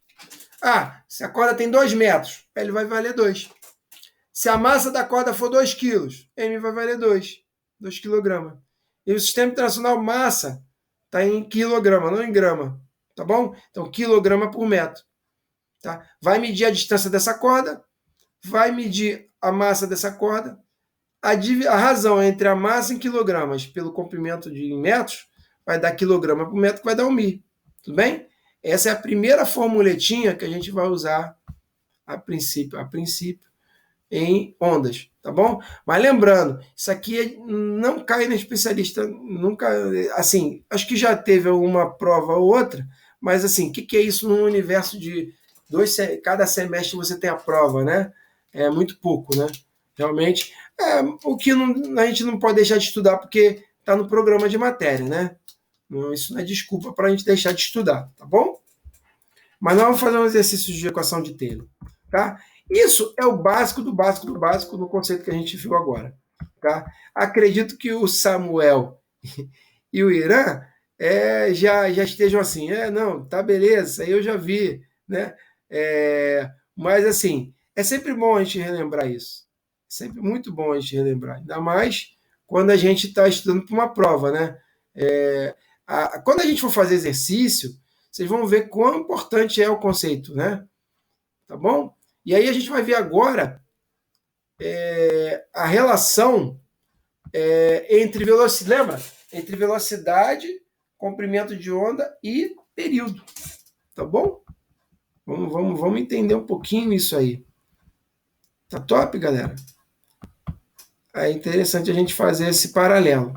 Se a corda tem 2 metros, L vai valer 2. Se a massa da corda for 2 quilos, M vai valer 2 quilogramas. E o sistema internacional massa está em quilograma, não em grama. Tá bom? Então, quilograma por metro. Tá? Vai medir a distância dessa corda, vai medir a massa dessa corda. A razão entre a massa em quilogramas pelo comprimento em metros vai dar quilograma por metro, que vai dar um Mi. Tudo bem? Essa é a primeira formuletinha que a gente vai usar a princípio em ondas, tá bom? Mas lembrando, isso aqui não cai na especialista, nunca, assim, acho que já teve alguma prova ou outra, mas assim, o que é isso num universo de cada semestre você tem a prova, né? É muito pouco, né? Realmente, o que a gente não pode deixar de estudar porque está no programa de matéria, né? Isso não é desculpa para a gente deixar de estudar, tá bom? Mas nós vamos fazer um exercício de equação de Taylor, tá? Isso é o básico do básico do básico do conceito que a gente viu agora, tá? Acredito que o Samuel e o Irã já estejam assim, não, tá beleza, isso aí eu já vi, né? Mas assim, é sempre bom a gente relembrar isso. Sempre muito bom a gente relembrar, ainda mais quando a gente está estudando para uma prova, né? Quando a gente for fazer exercício, vocês vão ver quão importante é o conceito, né? Tá bom? E aí a gente vai ver agora a relação entre velocidade, lembra? Entre velocidade, comprimento de onda e período. Tá bom? Vamos entender um pouquinho isso aí. Tá top, galera? É interessante a gente fazer esse paralelo.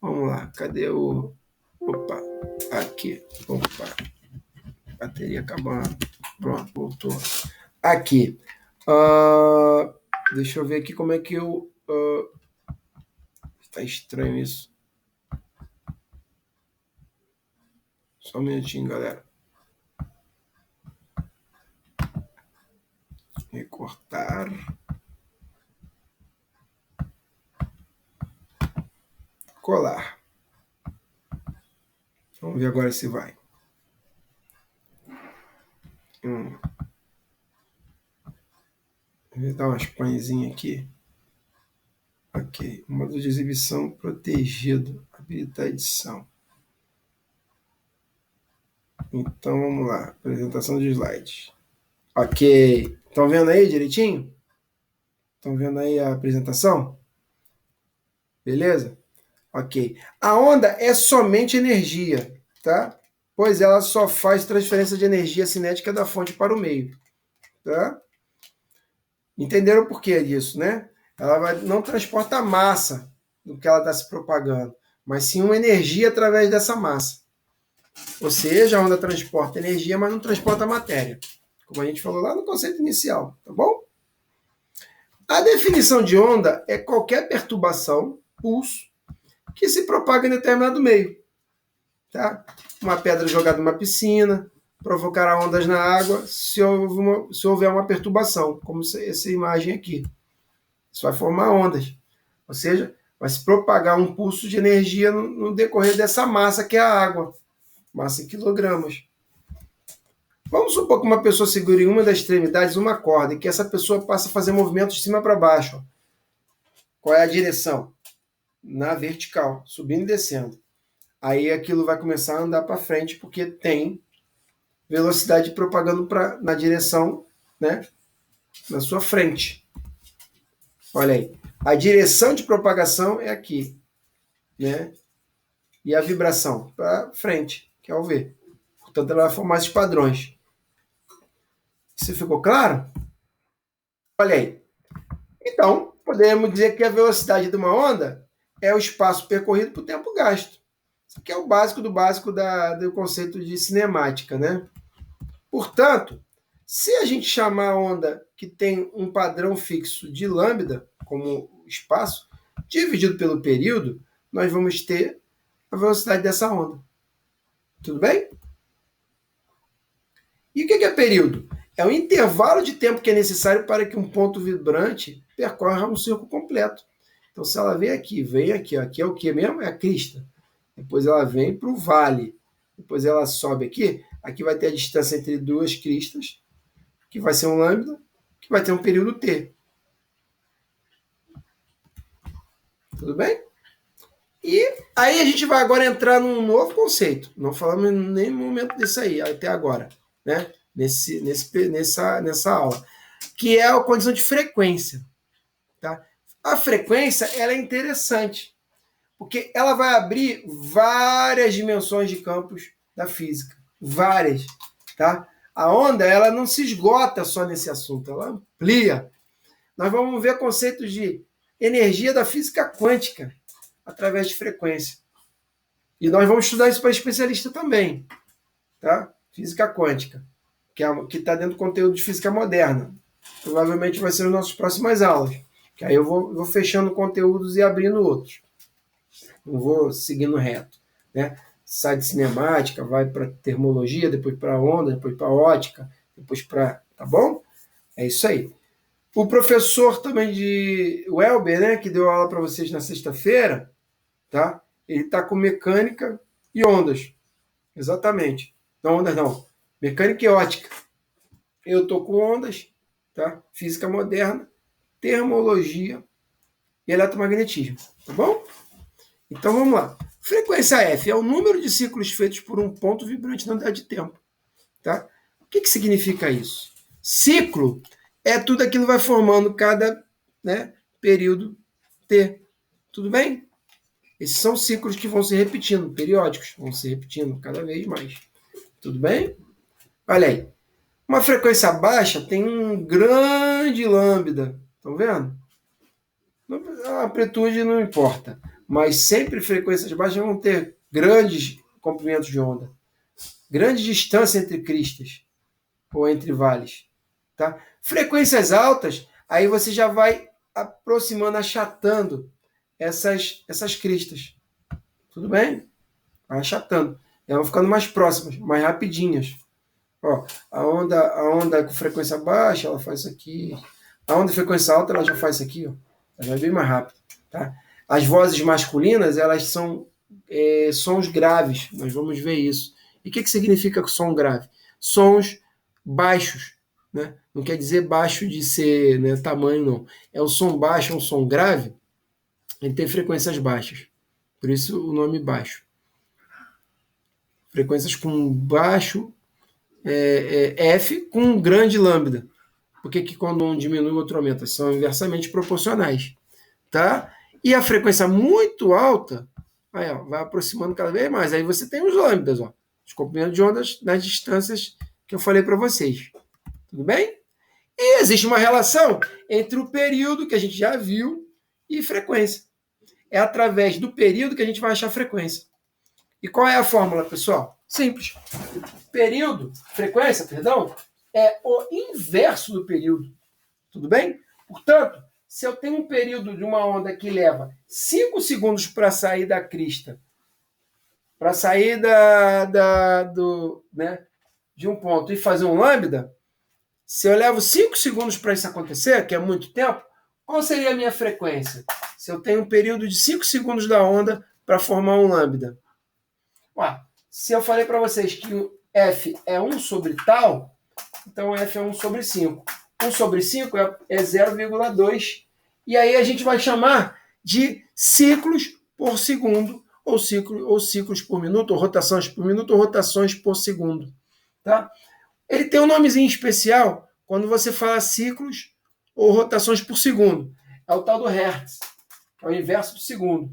Vamos lá, cadê o... Opa, aqui. Opa, bateria acabando. Pronto, voltou. Aqui. Deixa eu ver aqui como é que eu... tá estranho isso. Só um minutinho, galera. Recortar. Colar. Vamos ver agora se vai. Vou dar umas pãezinhas aqui. Ok. Modo de exibição protegido. Habilitar edição. Então vamos lá. Apresentação de slides. Ok. Estão vendo aí direitinho? Estão vendo aí a apresentação? Beleza? Ok. A onda é somente energia, tá? Pois ela só faz transferência de energia cinética da fonte para o meio, tá? Entenderam o porquê disso, né? Ela não transporta massa do que ela está se propagando, mas sim uma energia através dessa massa. Ou seja, a onda transporta energia, mas não transporta matéria, como a gente falou lá no conceito inicial, tá bom? A definição de onda é qualquer perturbação, pulso, que se propaga em determinado meio. Tá? Uma pedra jogada numa piscina provocará ondas na água se houver uma perturbação, como essa imagem aqui. Isso vai formar ondas. Ou seja, vai se propagar um pulso de energia no decorrer dessa massa que é a água. Massa em quilogramas. Vamos supor que uma pessoa segure em uma das extremidades uma corda e que essa pessoa passa a fazer movimentos de cima para baixo. Qual é a direção? Na vertical, subindo e descendo. Aí aquilo vai começar a andar para frente porque tem velocidade propagando na direção, né, na sua frente. Olha aí. A direção de propagação é aqui, né? E a vibração para frente, que é o V. Portanto, ela vai formar esses padrões. Isso ficou claro? Olha aí. Então, podemos dizer que a velocidade de uma onda é o espaço percorrido por tempo gasto. Isso aqui é o básico do básico do conceito de cinemática, né? Portanto, se a gente chamar a onda que tem um padrão fixo de lambda, como espaço, dividido pelo período, nós vamos ter a velocidade dessa onda. Tudo bem? E o que é período? É o intervalo de tempo que é necessário para que um ponto vibrante percorra um círculo completo. Então, se ela vem aqui, ó, aqui é o que mesmo? É a crista. Depois ela vem para o vale. Depois ela sobe aqui. Aqui vai ter a distância entre duas cristas, que vai ser um lambda, que vai ter um período T. Tudo bem? E aí a gente vai agora entrar num novo conceito. Não falamos em nenhum momento disso aí, até agora, né? Nessa aula, que é a condição de frequência. Tá? A frequência ela é interessante, porque ela vai abrir várias dimensões de campos da física. Várias. Tá? A onda ela não se esgota só nesse assunto, ela amplia. Nós vamos ver conceitos de energia da física quântica através de frequência. E nós vamos estudar isso para especialista também. Tá? Física quântica, que está dentro do conteúdo de física moderna. Provavelmente vai ser nas nossas próximas aulas. Que aí eu vou fechando conteúdos e abrindo outros. Não vou seguindo reto. Né? Sai de cinemática, vai para termologia, depois para onda, depois para ótica, depois para... Tá bom? É isso aí. O professor também de Welber, né, que deu aula para vocês na sexta-feira, tá? Ele está com mecânica e ondas. Exatamente. Não, ondas não. Mecânica e ótica. Eu estou com ondas, tá? Física moderna, termologia e eletromagnetismo. Tá bom? Então vamos lá. Frequência F é o número de ciclos feitos por um ponto vibrante na unidade de tempo. Tá? O que significa isso? Ciclo é tudo aquilo que vai formando cada né, período T. Tudo bem? Esses são ciclos que vão se repetindo, periódicos, vão se repetindo cada vez mais. Tudo bem? Olha aí. Uma frequência baixa tem um grande lambda. Estão vendo? A amplitude não importa. Mas sempre frequências baixas vão ter grandes comprimentos de onda. Grande distância entre cristas ou entre vales. Tá? Frequências altas, aí você já vai aproximando, achatando essas cristas. Tudo bem? Vai achatando. Elas vão ficando mais próximas, mais rapidinhas. Ó, a onda com frequência baixa, ela faz isso aqui. A onda de frequência alta, ela já faz isso aqui. Ó. Ela vai bem mais rápido. Tá? As vozes masculinas, elas são sons graves. Nós vamos ver isso. E o que significa som grave? Sons baixos. Né? Não quer dizer baixo de ser, né, tamanho, não. É o som baixo, é um som grave. Ele tem frequências baixas. Por isso o nome baixo. Frequências com baixo F com um grande lambda. Por que quando um diminui, o outro aumenta? São inversamente proporcionais. Tá? E a frequência muito alta aí, ó, vai aproximando cada vez mais. Aí você tem os lambdas, ó, os comprimentos de ondas nas distâncias que eu falei para vocês. Tudo bem? E existe uma relação entre o período, que a gente já viu, e frequência. É através do período que a gente vai achar a frequência. E qual é a fórmula, pessoal? Simples. Frequência, é o inverso do período. Tudo bem? Portanto, se eu tenho um período de uma onda que leva 5 segundos para sair da crista, para sair de um ponto e fazer um lambda, se eu levo 5 segundos para isso acontecer, que é muito tempo, qual seria a minha frequência? Se eu tenho um período de 5 segundos da onda para formar um lambda. Se eu falei para vocês que o F é 1 sobre tal, então F é 1 sobre 5. 1 sobre 5 é 0,2. E aí a gente vai chamar de ciclos por segundo, ou ciclos por minuto, ou rotações por minuto, ou rotações por segundo. Tá? Ele tem um nomezinho especial quando você fala ciclos ou rotações por segundo. É o tal do Hertz, é o inverso do segundo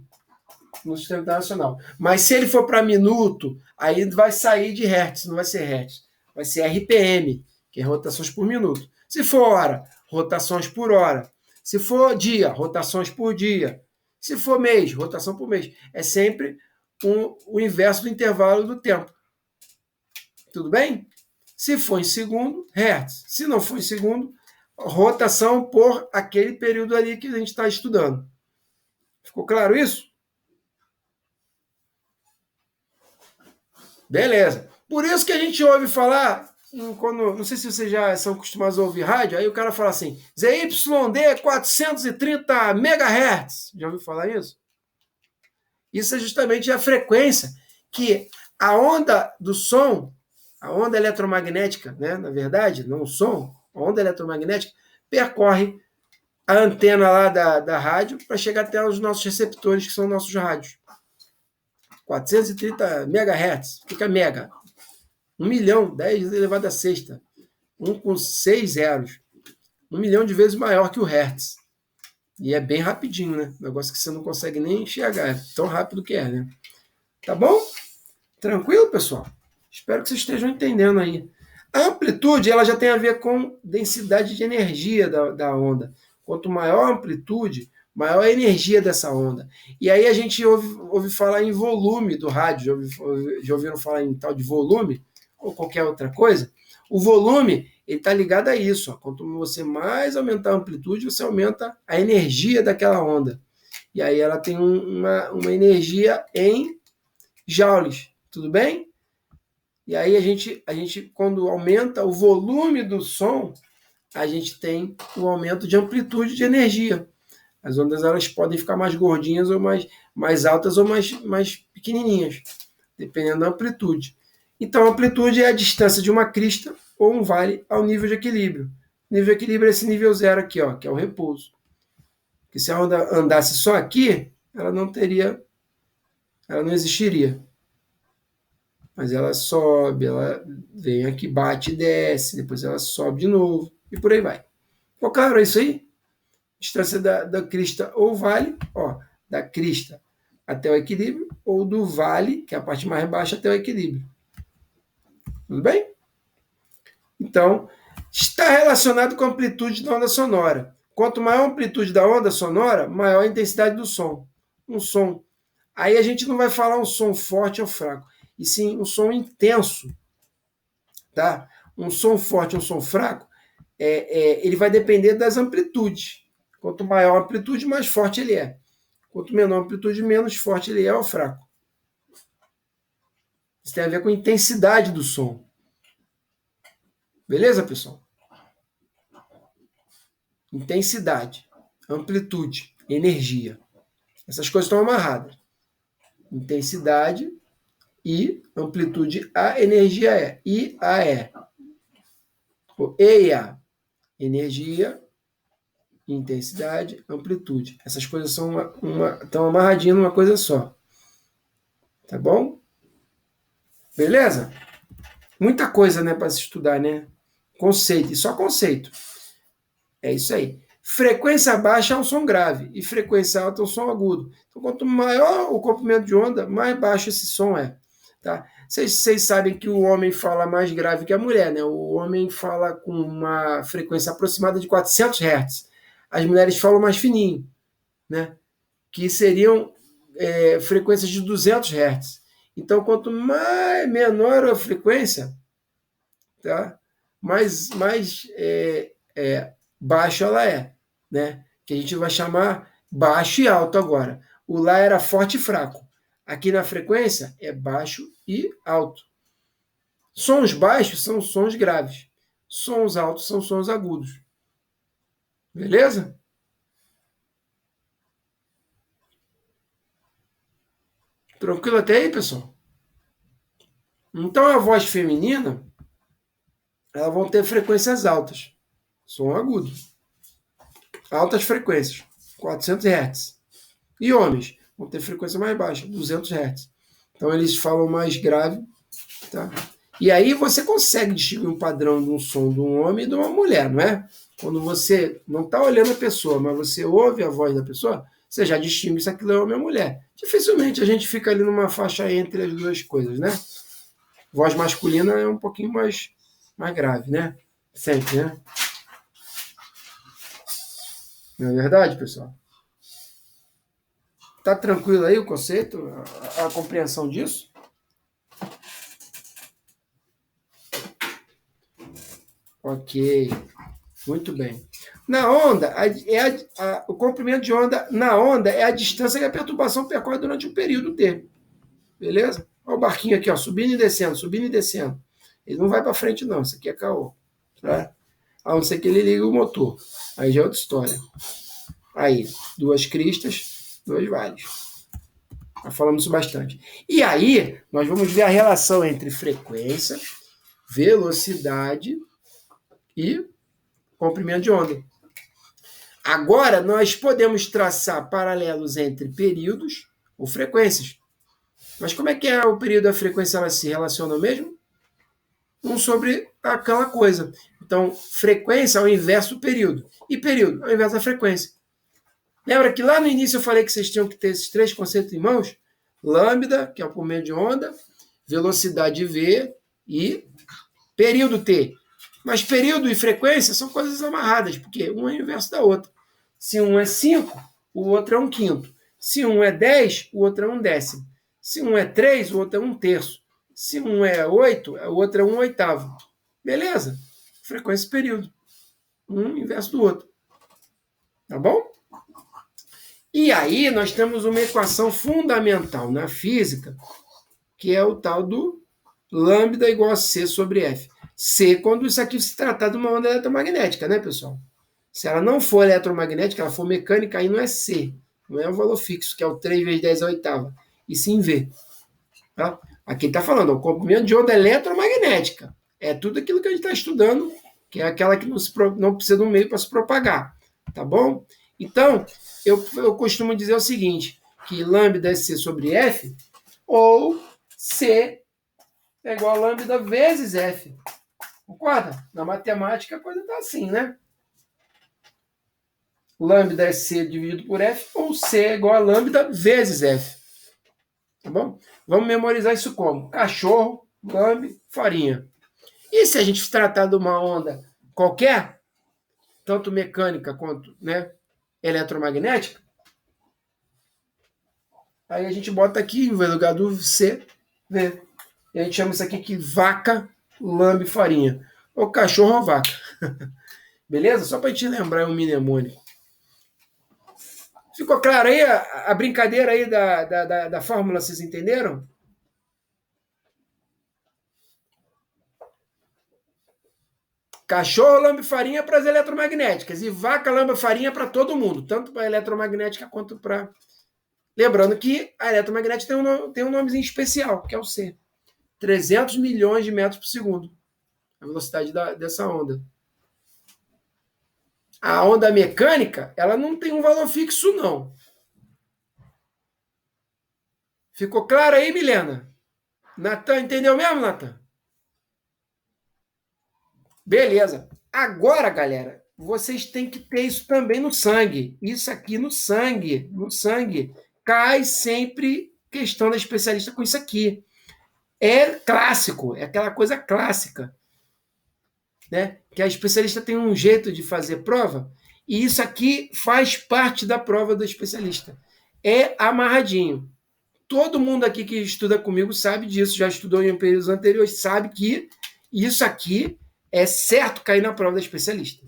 no sistema internacional. Mas se ele for para minuto, aí vai sair de Hertz, não vai ser Hertz. Vai ser RPM, que é rotações por minuto. Se for hora, rotações por hora. Se for dia, rotações por dia. Se for mês, rotação por mês. É sempre o inverso do intervalo do tempo. Tudo bem? Se for em segundo, Hertz. Se não for em segundo, rotação por aquele período ali que a gente está estudando. Ficou claro isso? Beleza. Por isso que a gente ouve falar, quando, não sei se vocês já são acostumados a ouvir rádio, aí o cara fala assim, ZYD 430 MHz. Já ouviu falar isso? Isso é justamente a frequência que a onda do som, a onda eletromagnética, né, na verdade, não o som, a onda eletromagnética percorre a antena lá da rádio para chegar até os nossos receptores, que são nossos rádios. 430 MHz. O que é mega? 1 milhão, 10 elevado a sexta. 1 com 6 zeros. 1 milhão de vezes maior que o Hertz. E é bem rapidinho, né? Negócio que você não consegue nem enxergar. É tão rápido que é, né? Tá bom? Tranquilo, pessoal? Espero que vocês estejam entendendo aí. A amplitude, ela já tem a ver com densidade de energia da onda. Quanto maior a amplitude, maior a energia dessa onda. E aí a gente ouve falar em volume do rádio. Já ouviram falar em tal de volume? Ou qualquer outra coisa? O volume, ele está ligado a isso. Ó. Quanto você mais aumentar a amplitude, você aumenta a energia daquela onda. E aí ela tem uma energia em joules. Tudo bem? E aí a gente, quando aumenta o volume do som, a gente tem um aumento de amplitude de energia. As ondas elas podem ficar mais gordinhas ou mais altas ou mais pequenininhas, dependendo da amplitude. Então, a amplitude é a distância de uma crista ou um vale ao nível de equilíbrio. O nível de equilíbrio é esse nível zero aqui, ó, que é o repouso. Porque se a onda andasse só aqui, ela não existiria. Mas ela sobe, ela vem aqui, bate e desce, depois ela sobe de novo, e por aí vai. Ficou claro isso aí? Distância da crista ou vale, ó, da crista até o equilíbrio, ou do vale, que é a parte mais baixa, até o equilíbrio. Tudo bem? Então, está relacionado com a amplitude da onda sonora. Quanto maior a amplitude da onda sonora, maior a intensidade do som. Um som. Aí a gente não vai falar um som forte ou fraco, e sim um som intenso. Tá? Um som forte ou um som fraco, ele vai depender das amplitudes. Quanto maior a amplitude, mais forte ele é. Quanto menor a amplitude, menos forte ele é ou fraco. Isso tem a ver com a intensidade do som. Beleza, pessoal? Intensidade, amplitude, energia. Essas coisas estão amarradas. Intensidade e amplitude A, energia é. I, A, é. E e A. Energia, intensidade, amplitude. Essas coisas são estão amarradinhas numa coisa só. Tá bom? Beleza? Muita coisa, né, para se estudar, né? Conceito, e só conceito. É isso aí. Frequência baixa é um som grave e frequência alta é um som agudo. Então, quanto maior o comprimento de onda, mais baixo esse som é. Tá? Vocês sabem que o homem fala mais grave que a mulher, né? O homem fala com uma frequência aproximada de 400 Hz. As mulheres falam mais fininho, né? Que seriam frequências de 200 Hz. Então, quanto menor a frequência, tá? mais baixo ela é, né? Que a gente vai chamar baixo e alto agora. O lá era forte e fraco. Aqui na frequência é baixo e alto. Sons baixos são sons graves. Sons altos são sons agudos. Beleza? Tranquilo até aí, pessoal? Então a voz feminina, elas vão ter frequências altas. Som agudo. Altas frequências, 400 Hz. E homens vão ter frequência mais baixa, 200 Hz. Então eles falam mais grave, tá? E aí você consegue distinguir um padrão de um som de um homem e de uma mulher, não é? Quando você não está olhando a pessoa, mas você ouve a voz da pessoa, você já distingue se aquilo é homem ou mulher. Dificilmente a gente fica ali numa faixa entre as duas coisas, né? Voz masculina é um pouquinho mais grave, né? Sempre, né? Não é verdade, pessoal? Tá tranquilo aí o conceito, a compreensão disso? Ok, muito bem. Na onda, o comprimento de onda na onda é a distância que a perturbação percorre durante um período T. Beleza? Olha o barquinho aqui, ó, subindo e descendo, subindo e descendo. Ele não vai para frente, não. Isso aqui é caô. Tá? A não ser que ele ligue o motor. Aí já é outra história. Aí, duas cristas, dois vales. Já falamos isso bastante. E aí, nós vamos ver a relação entre frequência, velocidade e comprimento de onda. Agora, nós podemos traçar paralelos entre períodos ou frequências. Mas como é que é o período e a frequência, elas se relacionam mesmo? Um sobre aquela coisa. Então, frequência é o inverso do período. E período é o inverso da frequência. Lembra que lá no início eu falei que vocês tinham que ter esses três conceitos em mãos? Lambda, que é o comprimento de onda, velocidade V e período T. Mas período e frequência são coisas amarradas, porque um é o inverso da outra. Se um é 5, o outro é um quinto. Se um é 10, o outro é um décimo. Se um é 3, o outro é um terço. Se um é 8, o outro é um oitavo. Beleza? Frequência e período. Um inverso do outro. Tá bom? E aí nós temos uma equação fundamental na física, que é o tal do lambda igual a C sobre F. C quando isso aqui se tratar de uma onda eletromagnética, né, pessoal? Se ela não for eletromagnética, ela for mecânica, aí não é C. Não é um valor fixo, que é o 3 vezes 10 a oitava. E sim V. Tá? Aqui está falando, o comprimento de onda eletromagnética. É tudo aquilo que a gente está estudando, que é aquela que não precisa de um meio para se propagar. Tá bom? Então, eu costumo dizer o seguinte, que lambda é C sobre F, ou C é igual a lambda vezes F. Concorda? Na matemática a coisa está assim, né? lambda é C dividido por F, ou C é igual a lambda vezes F. Tá bom? Vamos memorizar isso como? Cachorro, lambe, farinha. E se a gente tratar de uma onda qualquer, tanto mecânica quanto, né, eletromagnética, aí a gente bota aqui, no lugar do C, V. E a gente chama isso aqui de vaca, lambe, farinha. Ou cachorro ou vaca. Beleza? Só para a gente lembrar, é um mnemônico. Ficou claro aí a brincadeira aí da fórmula, vocês entenderam? Cachorro lambe farinha para as eletromagnéticas e vaca lambe farinha para todo mundo, tanto para a eletromagnética quanto para... Lembrando que a eletromagnética tem um nomezinho especial, que é o C. 300 milhões de metros por segundo. A velocidade dessa onda. A onda mecânica, ela não tem um valor fixo, não. Ficou claro aí, Milena? Natan, entendeu mesmo, Natan? Beleza. Agora, galera, vocês têm que ter isso também no sangue. Isso aqui no sangue. No sangue. Cai sempre questão da especialista com isso aqui. É clássico. É aquela coisa clássica. Né? Que a especialista tem um jeito de fazer prova, e isso aqui faz parte da prova do especialista. É amarradinho. Todo mundo aqui que estuda comigo sabe disso, já estudou em períodos anteriores, sabe que isso aqui é certo cair na prova da especialista.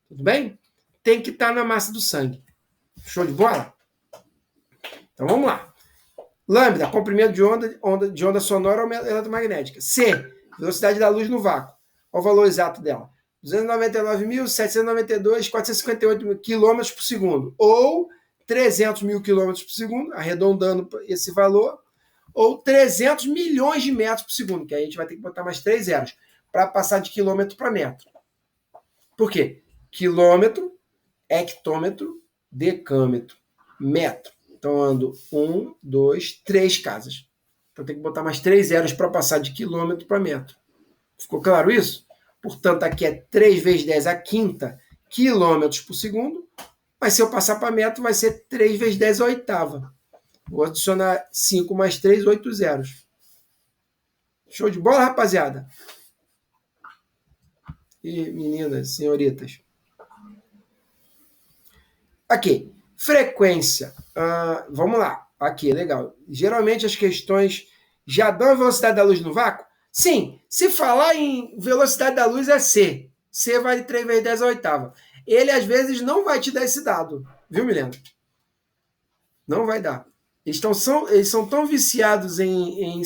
Tudo bem? Tem que estar na massa do sangue. Show de bola? Então vamos lá. Lambda, comprimento de onda sonora ou eletromagnética. C, velocidade da luz no vácuo. Olha o valor exato dela. 299.792.458 km por segundo. Ou 300 mil km por segundo, arredondando esse valor. Ou 300 milhões de metros por segundo, que aí a gente vai ter que botar mais 3 zeros para passar de quilômetro para metro. Por quê? Quilômetro, hectômetro, decâmetro, metro. Então, ando 1, 2, 3 casas. Então, tem que botar mais 3 zeros para passar de quilômetro para metro. Ficou claro isso? Portanto, aqui é 3 vezes 10 a quinta quilômetros por segundo. Mas se eu passar para metro, vai ser 3 vezes 10 a oitava. Vou adicionar 5 mais 3, 8 zeros. Show de bola, rapaziada? E meninas, senhoritas. Aqui, frequência. Vamos lá. Aqui, legal. Geralmente as questões já dão a velocidade da luz no vácuo? Sim. Se falar em velocidade da luz é C. C vale 3 vezes 10 a oitava. Ele, às vezes, não vai te dar esse dado. Viu, Milena? Não vai dar. Eles são tão viciados em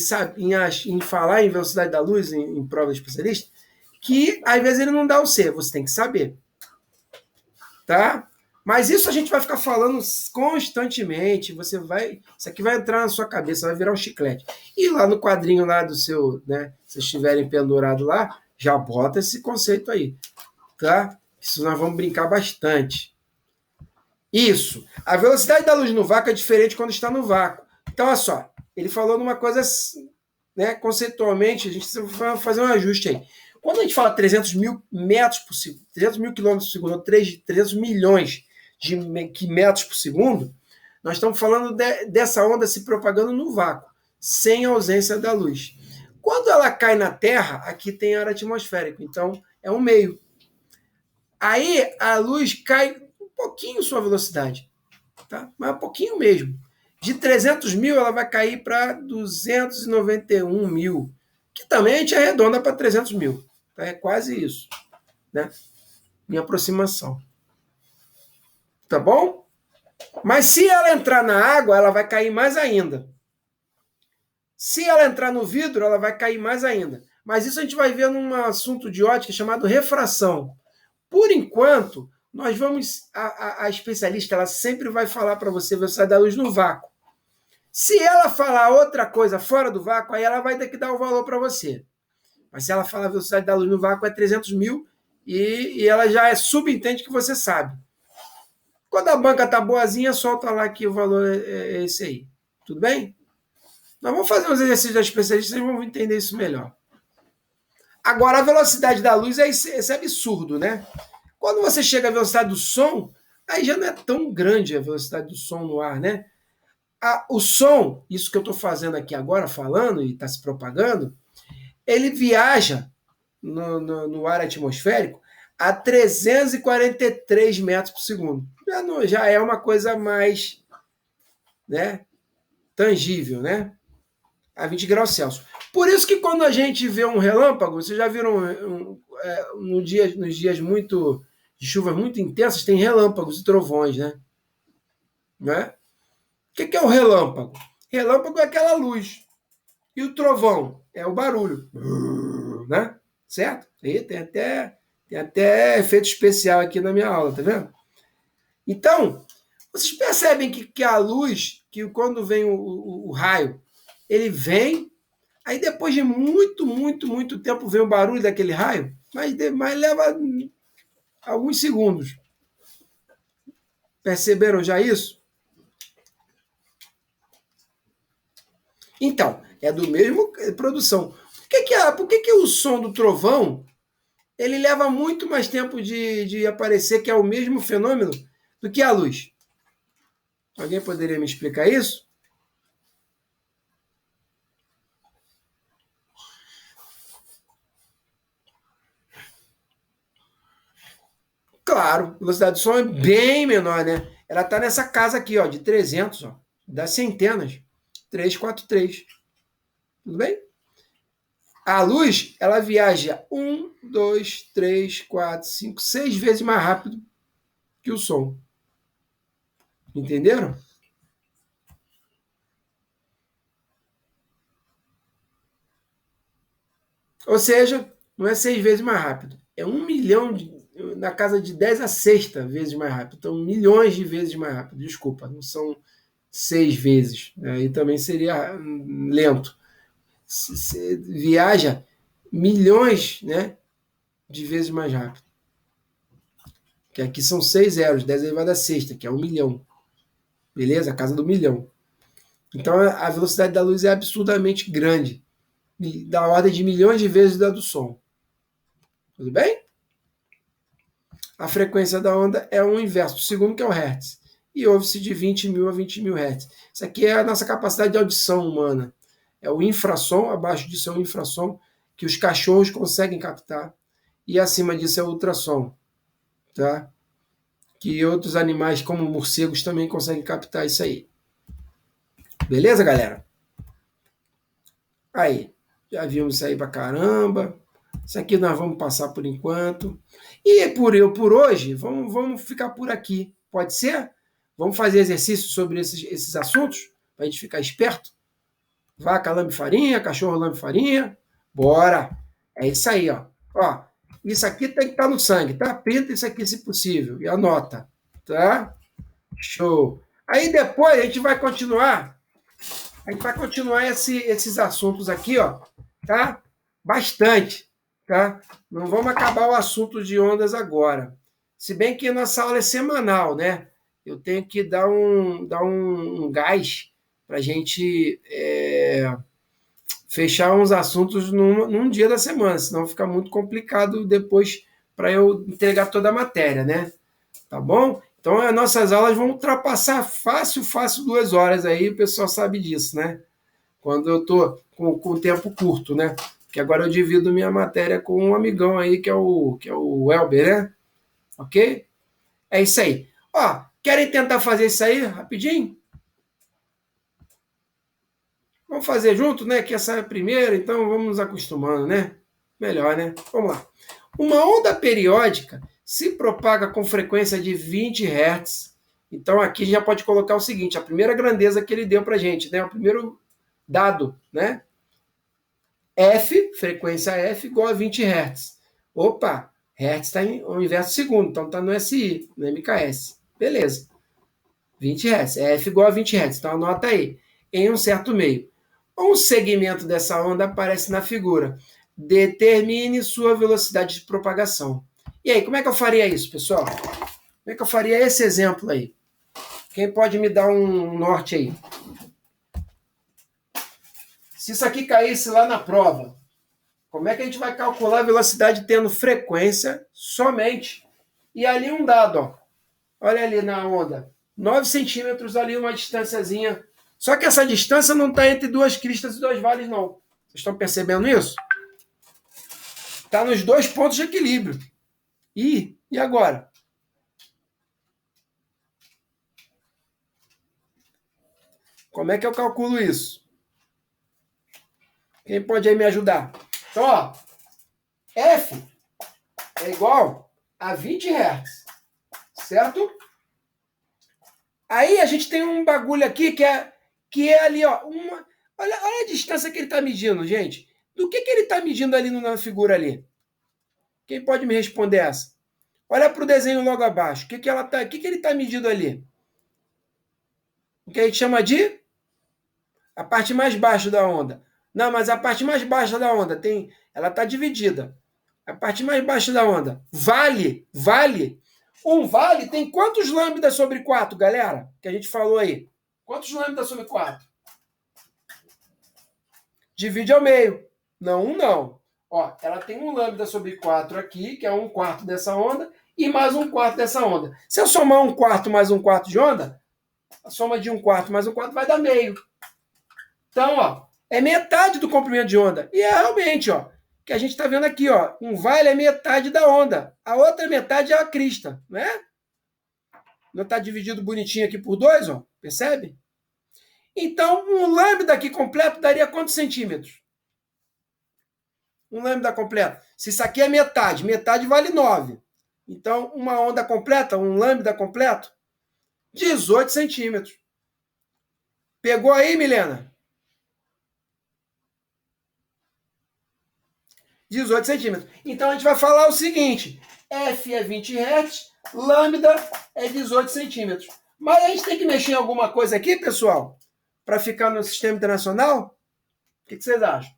falar em velocidade da luz, em prova de especialista, que, às vezes, ele não dá o C. Você tem que saber. Tá? Mas isso a gente vai ficar falando constantemente. Isso aqui vai entrar na sua cabeça, vai virar um chiclete. E lá no quadrinho lá do seu, né? Se vocês estiverem pendurado lá, já bota esse conceito aí, tá? Isso nós vamos brincar bastante. Isso. A velocidade da luz no vácuo é diferente quando está no vácuo. Então, olha só. Ele falou numa coisa, né? Conceitualmente, a gente vai fazer um ajuste aí. Quando a gente fala 300 mil metros por segundo, 300 mil quilômetros por segundo, 300 milhões de metros por segundo, nós estamos falando dessa onda se propagando no vácuo, sem ausência da luz. Quando ela cai na Terra, aqui tem ar atmosférico, então é um meio. Aí a luz cai um pouquinho sua velocidade, tá? Mas um pouquinho mesmo. De 300 mil, ela vai cair para 291 mil, que também a gente arredonda para 300 mil. Tá? É quase isso, né? Minha aproximação. Tá bom? Mas se ela entrar na água, ela vai cair mais ainda. Se ela entrar no vidro, ela vai cair mais ainda. Mas isso a gente vai ver num assunto de ótica chamado refração. Por enquanto, nós vamos... A especialista ela sempre vai falar para você a velocidade da luz no vácuo. Se ela falar outra coisa fora do vácuo, aí ela vai ter que dar o valor para você. Mas se ela falar a velocidade da luz no vácuo é 300 mil e ela já subentende que você sabe. Quando a banca tá boazinha, solta lá que o valor é esse aí. Tudo bem? Nós vamos fazer uns exercícios da especialista, vocês vão entender isso melhor. Agora, a velocidade da luz é esse absurdo, né? Quando você chega à velocidade do som, aí já não é tão grande a velocidade do som no ar, né? O som, isso que eu estou fazendo aqui agora, falando e está se propagando, ele viaja no ar atmosférico a 343 metros por segundo. Já é uma coisa mais, né, tangível, né? A 20 graus Celsius. Por isso que quando a gente vê um relâmpago, vocês já viram nos dias muito de chuvas muito intensas, tem relâmpagos e trovões, né? Né? O que é o relâmpago? Relâmpago é aquela luz. E o trovão é o barulho. Né? Certo? E tem até efeito especial aqui na minha aula, tá vendo? Então, vocês percebem que a luz, que quando vem o raio, ele vem, aí depois de muito tempo vem o barulho daquele raio, mas leva alguns segundos. Perceberam já isso? Então, é do mesmo produção. Por que o som do trovão ele leva muito mais tempo de aparecer, que é o mesmo fenômeno, do que a luz? Alguém poderia me explicar isso? Claro, a velocidade do som é bem menor, né? Ela está nessa casa aqui, ó, de 300, ó, das centenas. 343. Tudo bem? A luz, ela viaja 1, 2, 3, 4, 5, 6 vezes mais rápido que o som. Entenderam? Ou seja, não é 6 vezes mais rápido. É 1 milhão, na casa de 10 a sexta vezes mais rápido. Então, milhões de vezes mais rápido. Desculpa, não são 6 vezes. Aí também seria lento. Você viaja milhões, né, de vezes mais rápido. Que aqui são 6 zeros, 10 elevado a sexta, que é 1 milhão. Beleza? A casa do milhão. Então, a velocidade da luz é absurdamente grande. Da ordem de milhões de vezes da do som. Tudo bem? A frequência da onda é o inverso do segundo, que é o hertz. E ouve-se de 20 mil a 20 mil hertz. Isso aqui é a nossa capacidade de audição humana. É o infrassom, abaixo disso é o infrassom, que os cachorros conseguem captar. E acima disso é o ultrassom. Tá? Que outros animais, como morcegos, também conseguem captar isso aí. Beleza, galera? Aí, já vimos isso aí pra caramba. Isso aqui nós vamos passar por enquanto. E por hoje, vamos ficar por aqui. Pode ser? Vamos fazer exercício sobre esses assuntos? Para a gente ficar esperto? Vaca lambe farinha, cachorro lambe farinha. Bora! É isso aí, ó. Ó, isso aqui tem que estar no sangue, tá? Printa isso aqui se possível e anota, tá? Show! Aí depois a gente vai continuar. A gente vai continuar esses assuntos aqui, ó, tá? Bastante, tá? Não vamos acabar o assunto de ondas agora. Se bem que nossa aula é semanal, né? Eu tenho que dar um gás para a gente fechar uns assuntos num dia da semana, senão fica muito complicado depois para eu entregar toda a matéria, né? Tá bom? Então, as nossas aulas vão ultrapassar fácil 2 horas aí, o pessoal sabe disso, né? Quando eu estou com o tempo curto, né? Que agora eu divido minha matéria com um amigão aí, que é o Elber, né? Ok? É isso aí. Ó, querem tentar fazer isso aí rapidinho? Vamos fazer junto, né? Que essa é a primeira, então vamos nos acostumando, né? Melhor, né? Vamos lá. Uma onda periódica se propaga com frequência de 20 Hz. Então aqui a gente já pode colocar o seguinte, a primeira grandeza que ele deu para a gente, né? O primeiro dado, né? F, frequência F, igual a 20 Hz. Opa, Hz está no inverso segundo, então está no SI, no MKS. Beleza. 20 Hz. F igual a 20 Hz. Então anota aí. Em um certo meio. Um segmento dessa onda aparece na figura. Determine sua velocidade de propagação. E aí, como é que eu faria isso, pessoal? Como é que eu faria esse exemplo aí? Quem pode me dar um norte aí? Se isso aqui caísse lá na prova, como é que a gente vai calcular a velocidade tendo frequência somente? E ali um dado, ó. Olha ali na onda. 9 centímetros ali, uma distânciazinha. Só que essa distância não está entre duas cristas e dois vales, não. Vocês estão percebendo isso? Está nos dois pontos de equilíbrio. E agora? Como é que eu calculo isso? Quem pode aí me ajudar? Então, ó, F é igual a 20 Hz, certo? Aí a gente tem um bagulho aqui que é ali, ó. Olha a distância que ele está medindo, gente. Do que ele está medindo ali na figura ali? Quem pode me responder essa? Olha para o desenho logo abaixo. O que ele está medindo ali? O que a gente chama de a parte mais baixa da onda. Não, mas a parte mais baixa da onda ela está dividida. A parte mais baixa da onda. Vale. Um vale tem quantos lambdas sobre 4, galera? Que a gente falou aí. Quantos lambdas sobre 4? Divide ao meio. Não, não. Ó, ela tem um lambda sobre 4 aqui, que é 1/4 dessa onda, e mais 1/4 dessa onda. Se eu somar 1/4 mais 1/4 de onda, a soma de 1/4 mais 1/4 vai dar meio. Então, ó, é metade do comprimento de onda. E é realmente, ó, que a gente está vendo aqui, ó, um vale é metade da onda. A outra metade é a crista, né? Não está dividido bonitinho aqui por 2, ó, percebe? Então, um lambda aqui completo daria quantos centímetros? Um lambda completo. Se isso aqui é metade, metade vale 9. Então, uma onda completa, um lambda completo, 18 centímetros. Pegou aí, Milena? 18 centímetros. Então, a gente vai falar o seguinte: F é 20 Hz, lambda é 18 centímetros. Mas a gente tem que mexer em alguma coisa aqui, pessoal, para ficar no sistema internacional? O que vocês acham?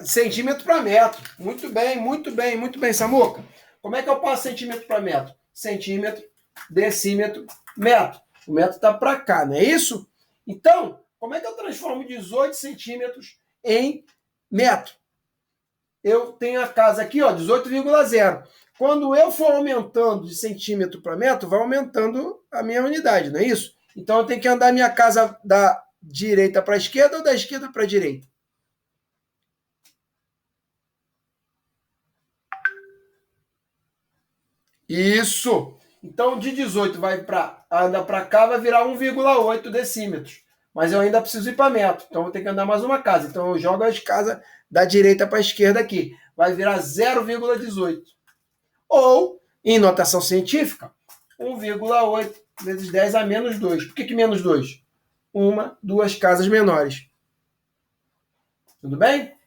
Centímetro para metro. Muito bem, Samuca. Como é que eu passo centímetro para metro? Centímetro, decímetro, metro. O metro está para cá, não é isso? Então, como é que eu transformo 18 centímetros em metro? Eu tenho a casa aqui, ó, 18,0. Quando eu for aumentando de centímetro para metro, vai aumentando a minha unidade, não é isso? Então, eu tenho que andar a minha casa da direita para a esquerda ou da esquerda para a direita? Isso! Então, de 18 anda para cá, vai virar 1,8 decímetros. Mas eu ainda preciso ir para metro. Então, vou ter que andar mais uma casa. Então, eu jogo as casas da direita para a esquerda aqui. Vai virar 0,18. Ou, em notação científica, 1,8 vezes 10 a menos 2. Por que menos 2? Duas casas menores. Tudo bem?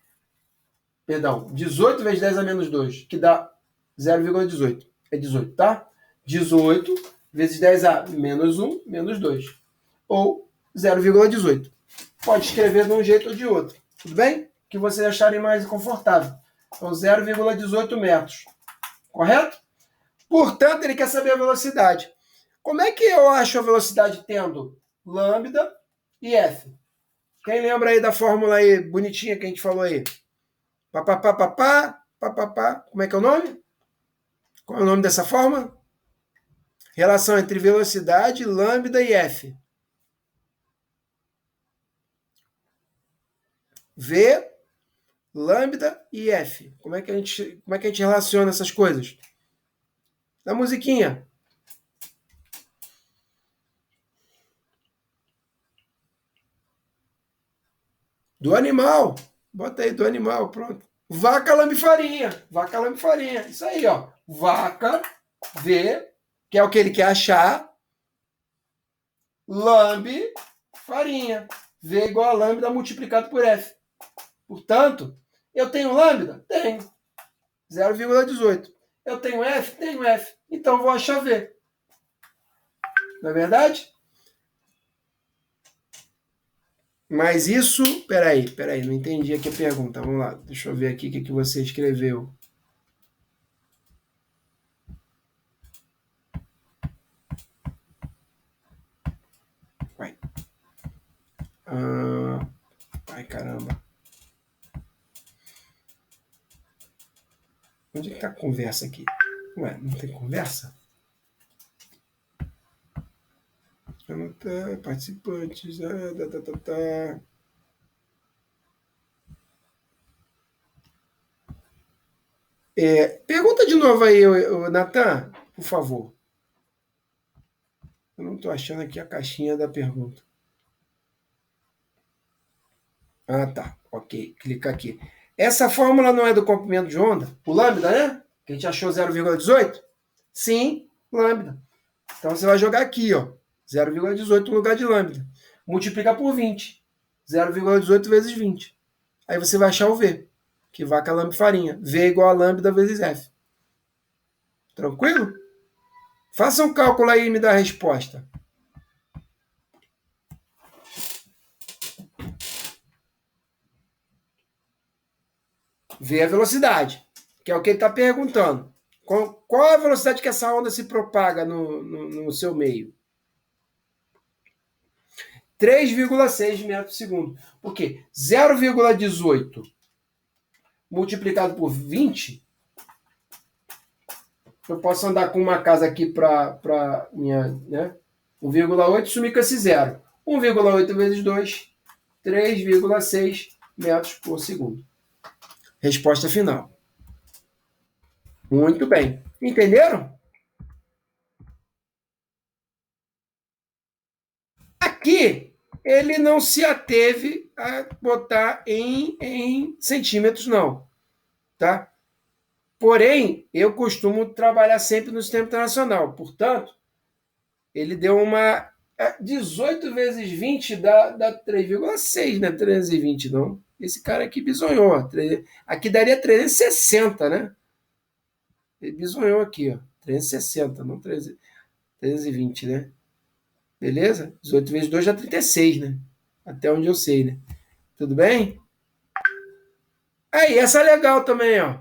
Perdão, 18 vezes 10 a menos 2, que dá 0,18. É 18, tá? 18 vezes 10 a menos 1, menos 2. Ou 0,18. Pode escrever de um jeito ou de outro. Tudo bem? Que vocês acharem mais confortável. Então, 0,18 metros. Correto? Portanto, ele quer saber a velocidade. Como é que eu acho a velocidade tendo lambda e F? Quem lembra aí da fórmula aí bonitinha que a gente falou aí? Papapá. Como é que é o nome? Qual é o nome dessa forma? Relação entre velocidade, lambda e F. V, lambda e F. Como é que a gente relaciona essas coisas? Da musiquinha. Do animal. Bota aí, do animal, pronto. Vaca, lambe, farinha. Vaca, lambe, farinha. Isso aí, ó. Vaca, V, que é o que ele quer achar. Lambe, farinha. V igual a lambda multiplicado por F. Portanto, eu tenho lambda? Tenho. 0,18. Eu tenho F? Tenho F. Então, vou achar V. Não é verdade? Mas isso... Peraí, não entendi aqui a pergunta. Vamos lá, deixa eu ver aqui o que você escreveu. Vai. Ai, caramba. onde está a conversa aqui? Ué, não tem conversa? Anotar, participantes, pergunta de novo aí, Natan, por favor. Eu não estou achando aqui a caixinha da pergunta. Ah, tá. Ok. Clica aqui. Essa fórmula não é do comprimento de onda? O lambda, né? Que a gente achou 0,18? Sim, lambda. Então você vai jogar aqui, ó. 0,18 no lugar de lambda. Multiplica por 20. 0,18 vezes 20. Aí você vai achar o V, que vaca, lambda, farinha. V é igual a lambda vezes F. Tranquilo? Faça um cálculo aí e me dá a resposta. V é a velocidade, que é o que ele está perguntando. Qual a velocidade que essa onda se propaga no seu meio? 3,6 metros por segundo. Por quê? 0,18 multiplicado por 20, eu posso andar com uma casa aqui para minha, né? 1,8, sumir com esse zero. 1,8 vezes 2, 3,6 metros por segundo. Resposta final. Muito bem. Entenderam? Aqui, ele não se ateve a botar em centímetros, não. Tá? Porém, eu costumo trabalhar sempre no sistema internacional. Portanto, ele deu uma 18 vezes 20 dá 3,6, né? 320, não. Esse cara aqui bisonhou. Aqui daria 360, né? Ele bisonhou aqui, ó. 360, não 320, né? Beleza? 18 vezes 2 dá 36, né? Até onde eu sei, né? Tudo bem? Aí, essa é legal também, ó.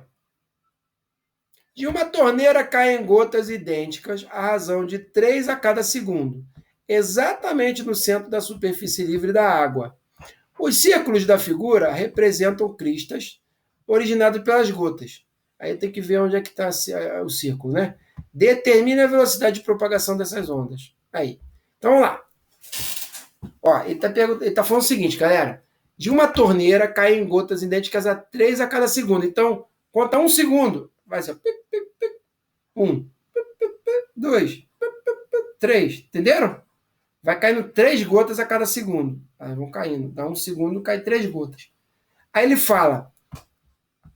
De uma torneira caem gotas idênticas à razão de 3 a cada segundo, exatamente no centro da superfície livre da água. Os círculos da figura representam cristas originadas pelas gotas. Aí tem que ver onde é que está o círculo, né? Determine a velocidade de propagação dessas ondas. Aí. Então, vamos lá. Ó, ele está falando o seguinte, galera. De uma torneira caem gotas idênticas a 3 a cada segundo. Então, conta 1 segundo. Vai ser 1, 2, 3. Entenderam? Vai caindo 3 gotas a cada segundo. Aí vão caindo. Dá 1 segundo, cai 3 gotas. Aí ele fala: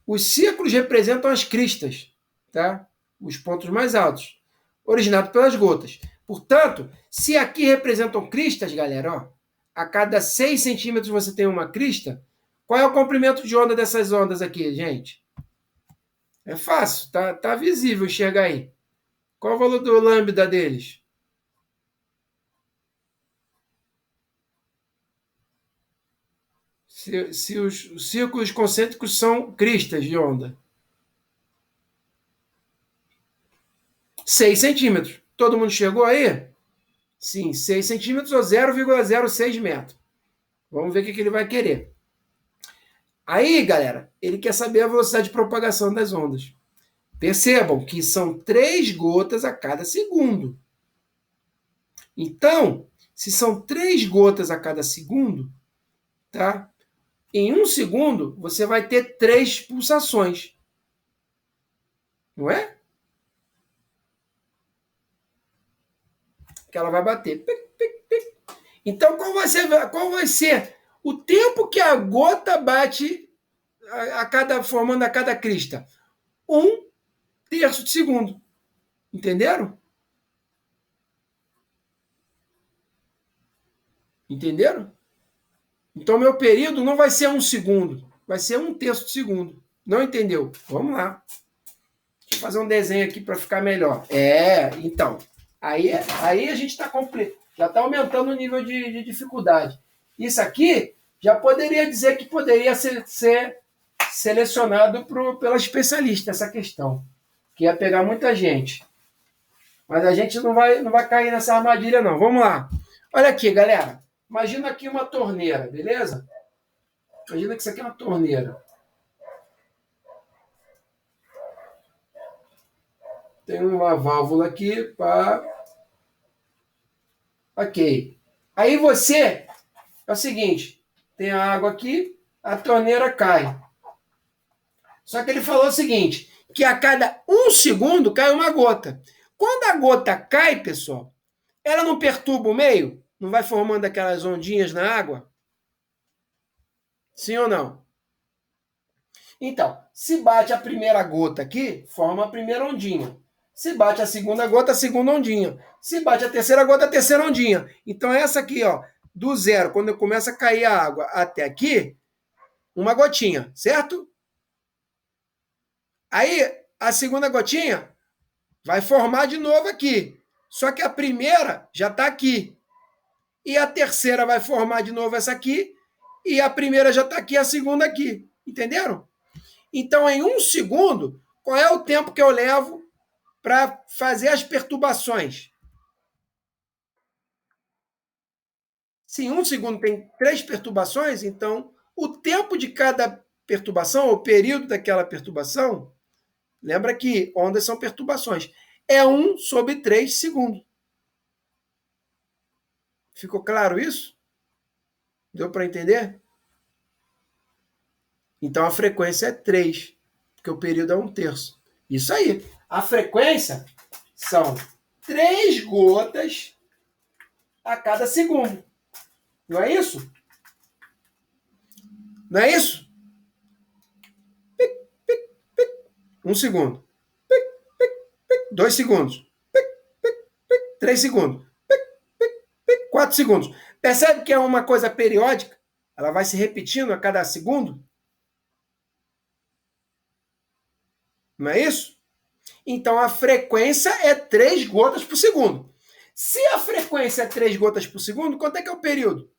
os círculos representam as cristas, tá? Os pontos mais altos, originados pelas gotas. Portanto, se aqui representam cristas, galera, ó, a cada 6 centímetros você tem uma crista, qual é o comprimento de onda dessas ondas aqui, gente? É fácil, tá visível enxergar aí. Qual o valor do lambda deles? Se os círculos concêntricos são cristas de onda. 6 centímetros. Todo mundo chegou aí? Sim, 6 centímetros ou 0,06 metros. Vamos ver o que ele vai querer. Aí, galera, ele quer saber a velocidade de propagação das ondas. Percebam que são 3 gotas a cada segundo. Então, se são 3 gotas a cada segundo, tá? Em 1 segundo, você vai ter 3 pulsações. Não é? Que ela vai bater. Então, qual vai ser o tempo que a gota bate formando a cada crista? 1/3 de segundo. Entenderam? Entenderam? Então, meu período não vai ser 1 segundo, vai ser 1/3 de segundo. Não entendeu? Vamos lá. Deixa eu fazer um desenho aqui para ficar melhor. Então. Aí a gente está já está aumentando o nível de dificuldade. Isso aqui já poderia dizer que poderia ser selecionado pela especialista, essa questão. Que ia pegar muita gente. Mas a gente não vai cair nessa armadilha, não. Vamos lá. Olha aqui, galera. Imagina aqui uma torneira, beleza? Imagina que isso aqui é uma torneira. tem uma válvula aqui para... Ok. Aí você, é o seguinte, tem a água aqui, a torneira cai. Só que ele falou o seguinte, que a cada 1 segundo cai uma gota. Quando a gota cai, pessoal, ela não perturba o meio? Não vai formando aquelas ondinhas na água? Sim ou não? Então, se bate a primeira gota aqui, forma a primeira ondinha. Se bate a segunda gota, a segunda ondinha. Se bate a terceira gota, a terceira ondinha. Então, essa aqui, ó, do zero, quando começa a cair a água até aqui, uma gotinha, certo? Aí, a segunda gotinha vai formar de novo aqui. Só que a primeira já está aqui. E a terceira vai formar de novo essa aqui. E a primeira já está aqui, a segunda aqui. Entenderam? Então, em 1 segundo, qual é o tempo que eu levo para fazer as perturbações? Se em 1 segundo tem 3 perturbações, então o tempo de cada perturbação, o período daquela perturbação, lembra que ondas são perturbações, é 1/3 segundo. Ficou claro isso? Deu para entender? Então a frequência é 3, porque o período é 1/3. Isso aí. A frequência são 3 gotas a cada segundo. Não é isso? Não é isso? 1 segundo. 2 segundos. 3 segundos. 4 segundos. Percebe que é uma coisa periódica? Ela vai se repetindo a cada segundo? Não é isso? Então a frequência é 3 gotas por segundo. Se a frequência é 3 gotas por segundo, quanto é que é o período?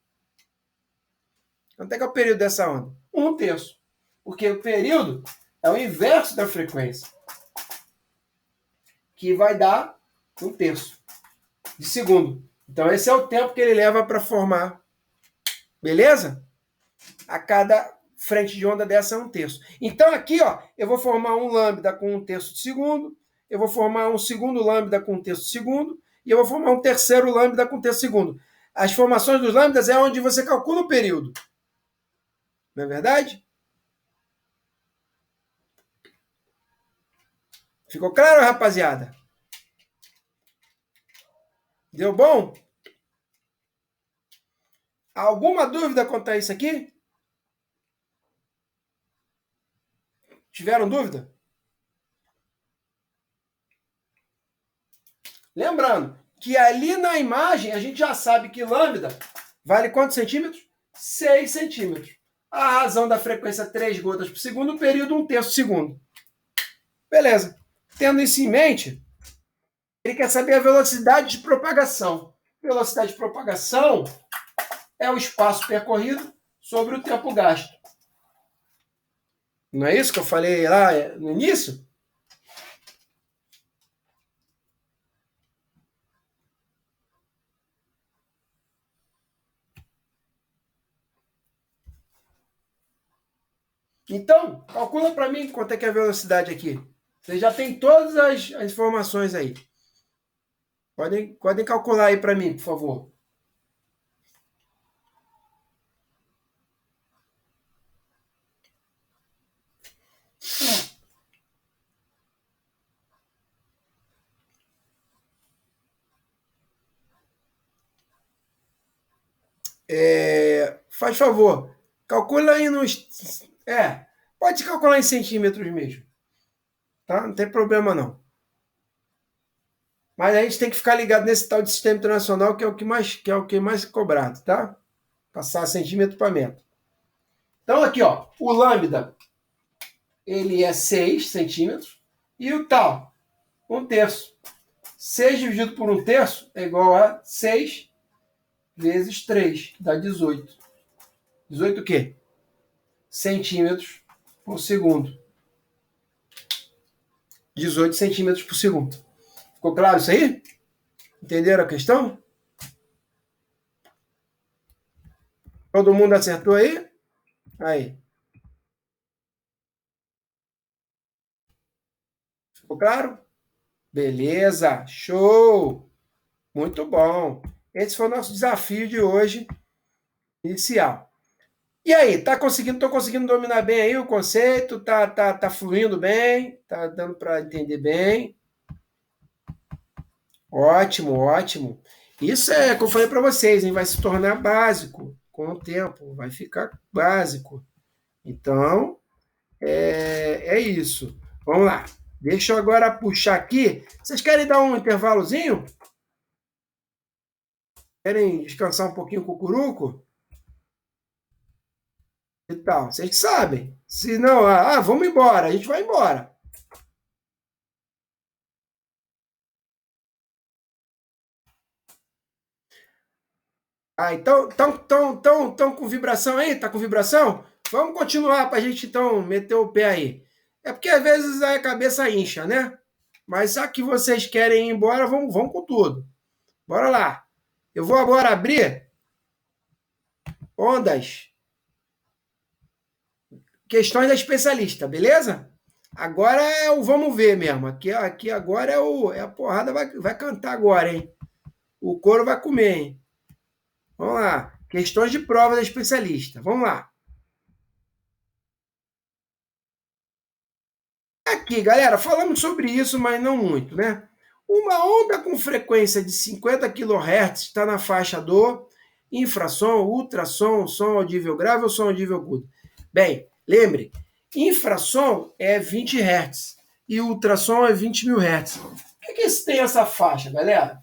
Quanto é que é o período dessa onda? 1/3. Porque o período é o inverso da frequência, que vai dar 1/3 de segundo. Então esse é o tempo que ele leva para formar. Beleza? A cada frente de onda dessa é 1/3. Então aqui, ó, eu vou formar um lambda com 1/3 de segundo, eu vou formar um segundo lambda com 1/3 de segundo, e eu vou formar um terceiro lambda com 1/3 de segundo. As formações dos lambdas é onde você calcula o período. Não é verdade? Ficou claro, rapaziada? Deu bom? Alguma dúvida quanto a isso aqui? Tiveram dúvida? Lembrando que ali na imagem a gente já sabe que lambda vale quantos centímetros? 6 centímetros. A razão da frequência 3 gotas por segundo, o período 1/3 segundo. Beleza. Tendo isso em mente, ele quer saber a velocidade de propagação. Velocidade de propagação é o espaço percorrido sobre o tempo gasto. Não é isso que eu falei lá no início? Então, calcula para mim quanto é que é a velocidade aqui. Você já tem todas as informações aí. Podem calcular aí para mim, por favor. Faz favor, calcula aí nos... pode calcular em centímetros mesmo. Tá? Não tem problema não. Mas a gente tem que ficar ligado nesse tal de sistema internacional, que é o que mais é cobrado, tá? Passar centímetro para metro. Então aqui, ó, o lambda, ele é 6 centímetros, e o tal, 1/3. 6 dividido por 1/3 é igual a 6 vezes 3, dá 18. 18 o quê? Centímetros por segundo. 18 centímetros por segundo. Ficou claro isso aí? Entenderam a questão? Todo mundo acertou aí? Aí. Ficou claro? Beleza, show! Muito bom. Esse foi o nosso desafio de hoje, inicial. E aí, tô conseguindo dominar bem aí o conceito? Tá fluindo bem? Tá dando para entender bem? Ótimo, ótimo. Isso é, como eu falei para vocês, hein, vai se tornar básico com o tempo, vai ficar básico. Então, é isso. Vamos lá. Deixa eu agora puxar aqui. Vocês querem dar um intervalozinho? Querem descansar um pouquinho com o cucuruco? E tal. Vocês que sabem. Se não, vamos embora. A gente vai embora. Então com vibração aí? Tá com vibração? Vamos continuar para a gente então meter o pé aí. É porque às vezes a cabeça incha, né? Mas já que vocês querem ir embora, vamos com tudo. Bora lá. Eu vou agora abrir ondas. Questões da especialista, beleza? Agora é o vamos ver mesmo. Aqui agora é a porrada vai cantar agora, hein? O couro vai comer, hein? Vamos lá. Questões de prova da especialista. Vamos lá. Aqui, galera, falamos sobre isso, mas não muito, né? Uma onda com frequência de 50 kHz está na faixa do infrassom, ultrassom, som audível grave ou som audível agudo. Bem, lembre, infrassom é 20 Hz e ultrassom é 20 mil Hz. Por que isso tem essa faixa, galera?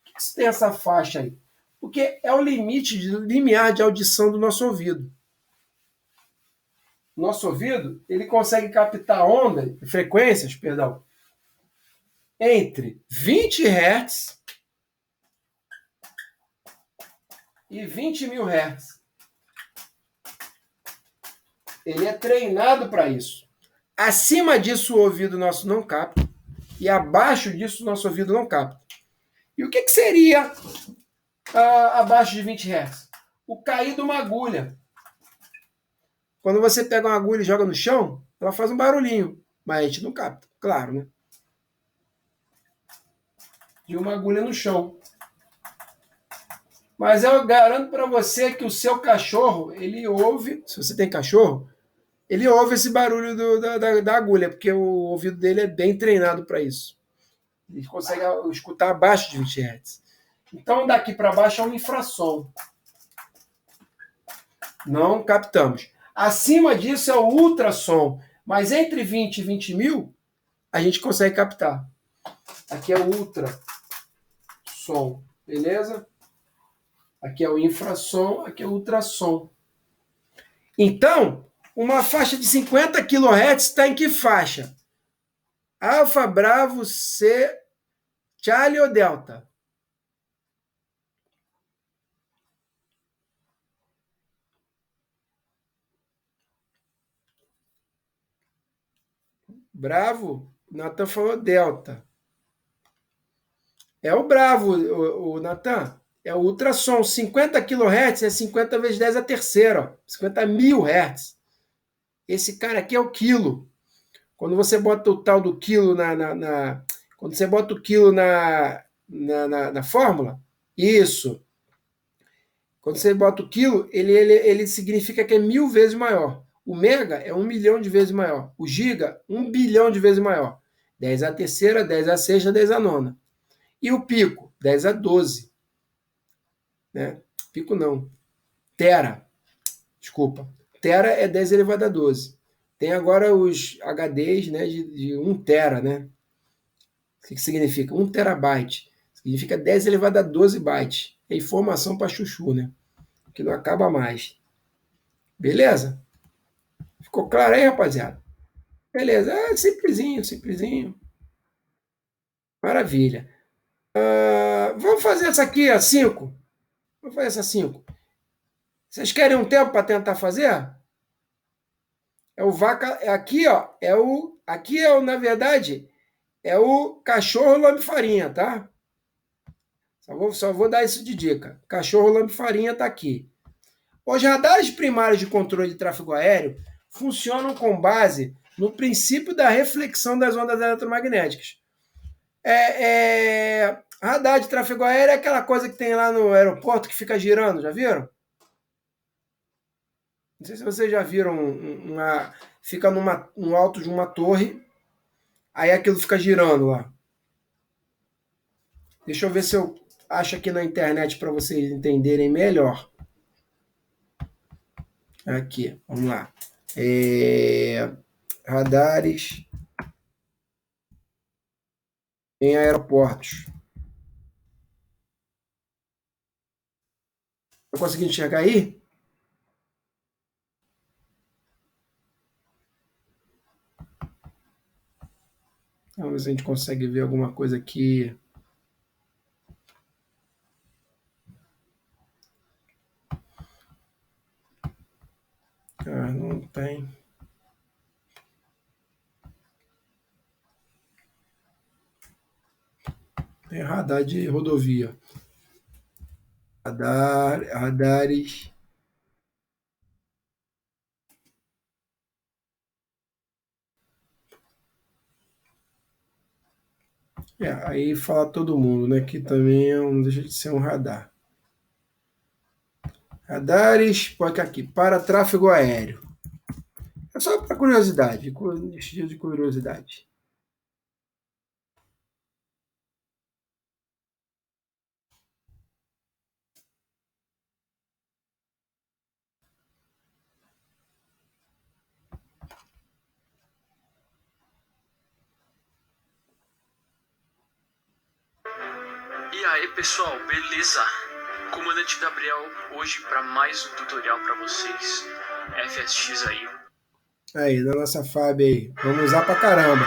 Por que isso tem essa faixa aí? Porque é o limite limiar de audição do nosso ouvido. Nosso ouvido, ele consegue captar ondas, frequências, perdão, entre 20 Hz e 20 mil Hz. Ele é treinado para isso. Acima disso, o ouvido nosso não capta. E abaixo disso, o nosso ouvido não capta. E o que seria abaixo de 20 Hz? O cair de uma agulha. Quando você pega uma agulha e joga no chão, ela faz um barulhinho. Mas a gente não capta, claro, né? De uma agulha no chão. Mas eu garanto para você que o seu cachorro, ele ouve, se você tem cachorro, ele ouve esse barulho da agulha, porque o ouvido dele é bem treinado para isso. Ele consegue escutar abaixo de 20 Hz. Então, daqui para baixo é um infrassom. Não captamos. Acima disso é o ultrassom. Mas entre 20 e 20 mil, a gente consegue captar. Aqui é o ultrassom. Beleza? Aqui é o infrassom, aqui é o ultrassom. Então, uma faixa de 50 kHz está em que faixa? Alfa, Bravo, C, Charlie ou Delta? Bravo? Natan falou Delta. É o Bravo, o Natan. É o ultrassom. 50 kHz é 50 vezes 10 a terceira. 50 mil Hz. Esse cara aqui é o quilo. Quando você bota o tal do quilo quando você bota o quilo na fórmula, isso. Quando você bota o quilo, ele significa que é 1000 vezes maior. O mega é 1 milhão de vezes maior. O giga, 1 bilhão de vezes maior. 10 a terceira, 10 a sexta, 10 a nona. E o pico, 10 a 12. Né? Pico não. Tera. Desculpa. Tera é 10 elevado a 12. Tem agora os HDs, né, de 1 tera, né? O que significa? 1 terabyte. Significa 10 elevado a 12 bytes. É informação para chuchu, né? Que não acaba mais. Beleza? Ficou claro aí, rapaziada? Beleza. Simplesinho, simplesinho. Maravilha. Vamos fazer essa aqui, a 5. Vamos fazer essa 5. Vocês querem um tempo para tentar fazer? É o vaca. Aqui, ó. Aqui é o, na verdade, é o cachorro lambe farinha, tá? Só vou dar isso de dica. Cachorro lambe farinha tá aqui. Os radares primários de controle de tráfego aéreo funcionam com base no princípio da reflexão das ondas eletromagnéticas. Radar de tráfego aéreo é aquela coisa que tem lá no aeroporto que fica girando, já viram? Não sei se vocês já viram fica no alto de uma torre, aí aquilo fica girando lá. Deixa eu ver se eu acho aqui na internet para vocês entenderem melhor. Aqui, vamos lá. Radares em aeroportos. Tá conseguindo enxergar aí? Vamos ver se a gente consegue ver alguma coisa aqui. Não tem. Tem radar de rodovia. Radares. Aí fala todo mundo, né? Que também não deixa de ser um radar. Radares, pode aqui, para tráfego aéreo. É só para curiosidade, estilo de curiosidade. E aí pessoal, beleza? Comandante Gabriel, hoje para mais um tutorial para vocês, FSX aí. Aí, da nossa FAB aí, vamos usar pra caramba.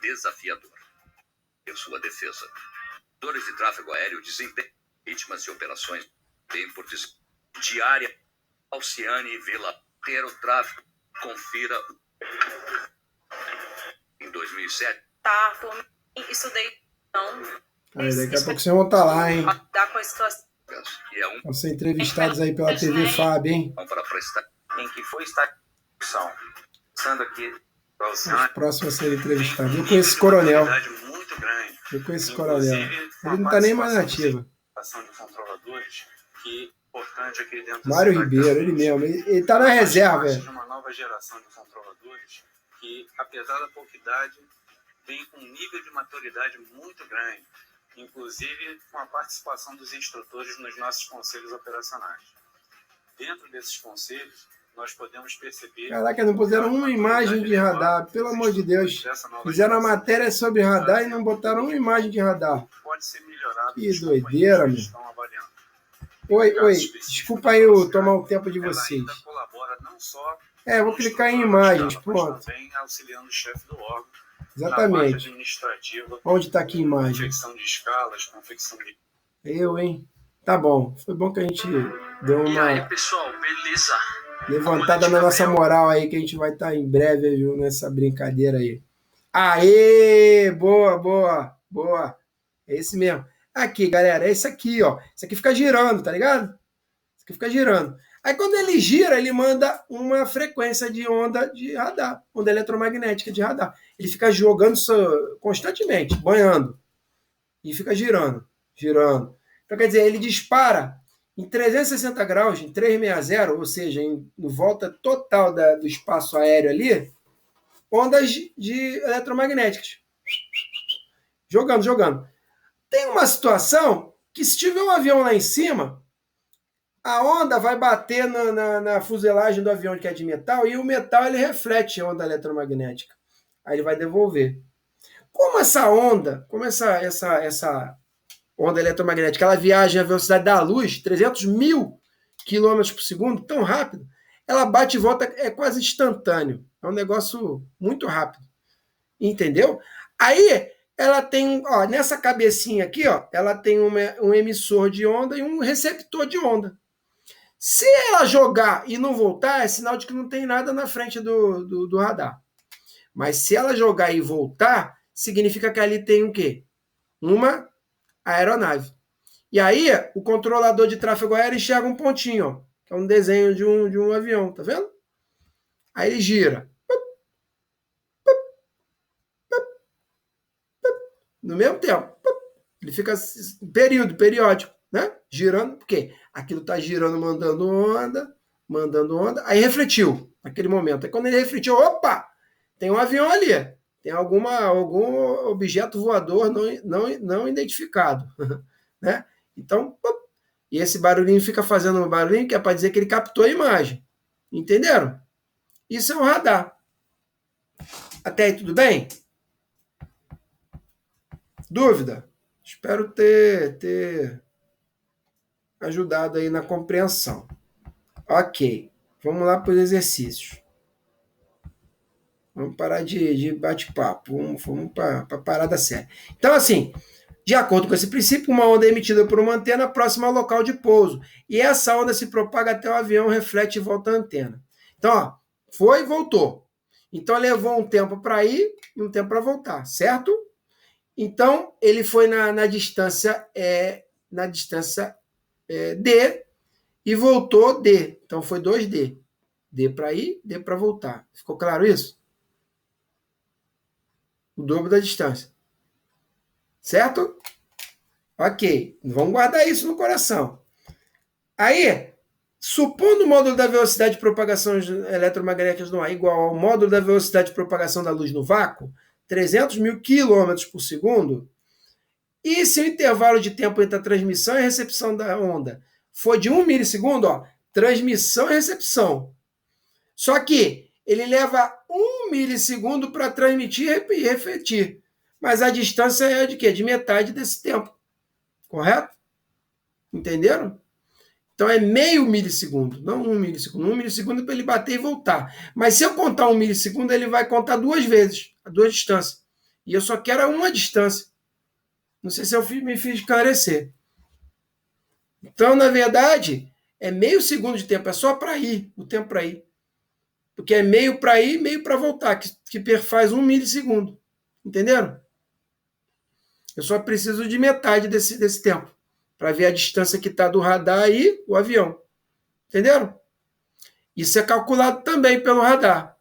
Desafiador. Em sua defesa, motores de tráfego aéreo desempenham vítimas de operações bem por diária, Alciane e Vila, ter o tráfego, confira. Em 2007. Tá, por mim, estudei, não. Aí, daqui a pouco vocês vão estar lá, hein? Dá com a situação. Vão ser entrevistados aí pela TV FAB, hein? Para prestar. Em que foi estação. Pensando aqui, Os próximos a serem entrevistados. Eu conheço esse coronel. muito grande. Eu conheço esse coronel. Ele não tá nem mais na ativa. De controladores, que importante aqui dentro Mário Ribeiro, ele mesmo. Ele tá na reserva, de uma nova geração de controladores que, apesar da pouca idade, vem com um nível de maturidade muito grande, inclusive com a participação dos instrutores nos nossos conselhos operacionais. Dentro desses conselhos, nós podemos perceber... Caraca, não puseram uma imagem de radar, pelo amor de Deus. Fizeram a matéria sobre radar e não botaram uma imagem de radar. Pode ser melhorado. Que doideira, meu. Oi, desculpa aí eu tomar o tempo de vocês. Vou clicar em imagens, pronto. Também auxiliando o chefe do órgão. Exatamente. Onde está aqui a imagem? Confecção de escalas, confecção de... Hein? Tá bom. Foi bom que a gente deu E aí, uma pessoal, beleza? levantada na nossa moral aí, que a gente vai estar em breve, viu, nessa brincadeira aí. Aê! Boa. É esse mesmo. Aqui, galera, é esse aqui, ó. Esse aqui fica girando, tá ligado? Esse aqui fica girando. Aí quando ele gira, ele manda uma frequência de onda de radar, onda eletromagnética de radar. Ele fica jogando constantemente, banhando. E fica girando. Então, quer dizer, ele dispara em 360 graus, em 360, ou seja, em volta total do espaço aéreo ali, ondas de eletromagnéticas. Jogando. Tem uma situação que se tiver um avião lá em cima, a onda vai bater na fuselagem do avião que é de metal e o metal ele reflete a onda eletromagnética. Aí ele vai devolver. Como essa onda, essa onda eletromagnética, ela viaja à velocidade da luz, 300 mil quilômetros por segundo, tão rápido, ela bate e volta, é quase instantâneo. É um negócio muito rápido. Entendeu? Aí ela tem, ó, nessa cabecinha aqui, ó, ela tem um emissor de onda e um receptor de onda. Se ela jogar e não voltar, é sinal de que não tem nada na frente do radar. Mas se ela jogar e voltar, significa que ali tem o quê? Uma aeronave. E aí, o controlador de tráfego aéreo enxerga um pontinho, ó, que é um desenho de um avião, tá vendo? Aí ele gira. no mesmo tempo. Ele fica periódico, né? Girando, porque aquilo está girando, mandando onda, aí refletiu naquele momento. Aí quando ele refletiu, opa, tem um avião ali, tem algum objeto voador não identificado, né? Então, e esse barulhinho fica fazendo um barulhinho que é para dizer que ele captou a imagem. Entenderam? Isso é um radar. Até aí tudo bem? Dúvida? Espero ter ajudado aí na compreensão. Ok. Vamos lá para os exercícios. Vamos parar de bate-papo. Vamos para a parada séria. Então, assim, de acordo com esse princípio, uma onda é emitida por uma antena próxima ao local de pouso. E essa onda se propaga até o avião, reflete e volta à antena. Então, ó, foi e voltou. Então, levou um tempo para ir e um tempo para voltar, certo? Então, ele foi na distância D e voltou D. Então, foi 2D. D para ir, D para voltar. Ficou claro isso? O dobro da distância. Certo? Ok. Vamos guardar isso no coração. Aí, supondo o módulo da velocidade de propagação eletromagnéticas no ar igual ao módulo da velocidade de propagação da luz no vácuo, 300 mil quilômetros por segundo, e se o intervalo de tempo entre a transmissão e a recepção da onda for de 1 milissegundo, ó, transmissão e recepção. Só que ele leva 1 milissegundo para transmitir e refletir. Mas a distância é de quê? De metade desse tempo. Correto? Entenderam? Então é meio milissegundo, não 1 milissegundo. 1 milissegundo é para ele bater e voltar. Mas se eu contar 1 milissegundo, ele vai contar 2 vezes, a 2 distâncias. E eu só quero uma distância. Não sei se eu me fiz esclarecer. Então, na verdade, é meio segundo de tempo, é só para ir, o tempo para ir. Porque é meio para ir, meio para voltar, que faz 1 milissegundo. Entenderam? Eu só preciso de metade desse tempo, para ver a distância que está do radar e o avião. Entenderam? Isso é calculado também pelo radar.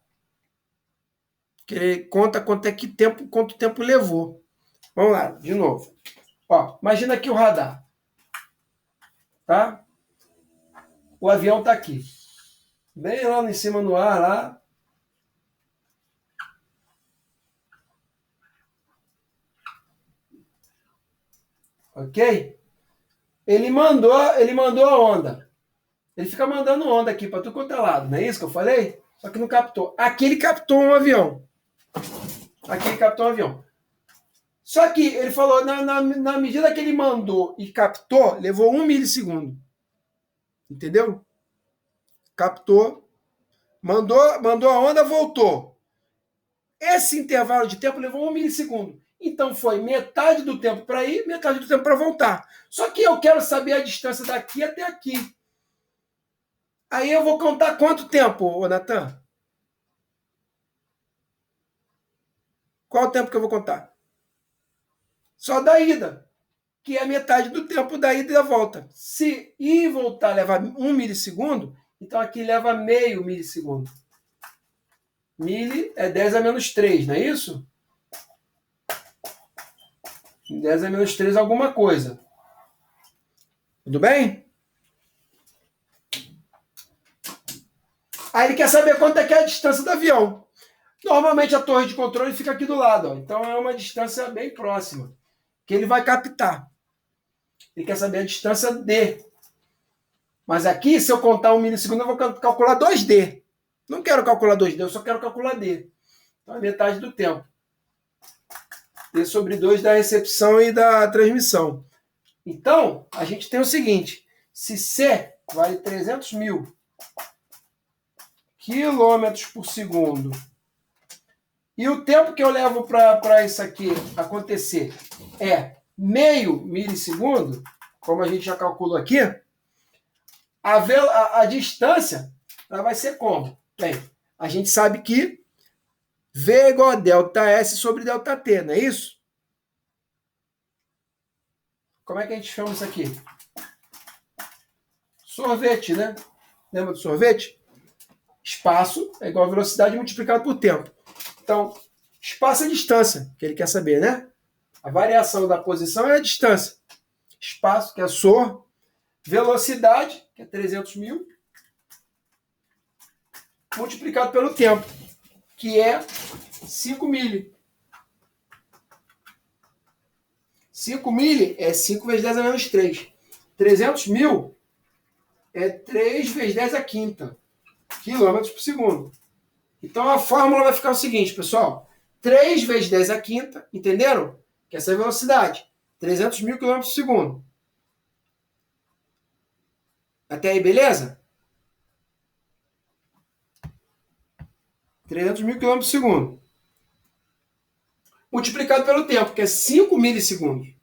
Que ele conta quanto tempo levou. Vamos lá, de novo. Ó, imagina aqui o radar. Tá? O avião está aqui. Bem lá em cima no ar, lá. Ok? Ele mandou a onda. Ele fica mandando onda aqui para tudo quanto é lado. Não é isso que eu falei? Só que não captou. Aqui ele captou um avião. Só que ele falou, na medida que ele mandou e captou, levou 1 milissegundo. Entendeu? Captou, mandou a onda, voltou. Esse intervalo de tempo levou 1 milissegundo. Então foi metade do tempo para ir, metade do tempo para voltar. Só que eu quero saber a distância daqui até aqui. Aí eu vou contar quanto tempo, Natan? Qual o tempo que eu vou contar? Só da ida, que é metade do tempo da ida e da volta. Se ir e voltar levar 1 milissegundo, então aqui leva meio milissegundo. Mili é 10 a menos 3, não é isso? 10 a menos 3 alguma coisa. Tudo bem? Aí ele quer saber quanto é que é a distância do avião. Normalmente a torre de controle fica aqui do lado. Ó. Então é uma distância bem próxima. Que ele vai captar. Ele quer saber a distância D. Mas aqui, se eu contar 1 milissegundo, eu vou calcular 2D. Não quero calcular 2D, eu só quero calcular D. Então é metade do tempo. D sobre 2 da recepção e da transmissão. Então, a gente tem o seguinte. Se C vale 300 mil quilômetros por segundo e o tempo que eu levo para isso aqui acontecer é meio milissegundo, como a gente já calculou aqui, a distância ela vai ser como? Bem, a gente sabe que V é igual a delta S sobre delta T, não é isso? Como é que a gente chama isso aqui? Sorvete, né? Lembra do sorvete? Espaço é igual a velocidade multiplicado por tempo. Então, espaço é distância, que ele quer saber, né? A variação da posição é a distância. Espaço, que é SOR. Velocidade, que é 300 mil. Multiplicado pelo tempo, que é 5 mili. 5 mili é 5 vezes 10 a menos 3. 300 mil é 3 vezes 10 a quinta quilômetros por segundo. Então a fórmula vai ficar o seguinte, pessoal. 3 vezes 10 a quinta, entenderam? Que essa é a velocidade. 300 mil quilômetros por segundo. Até aí, beleza? 300 mil quilômetros por segundo. Multiplicado pelo tempo, que é 5 milissegundos.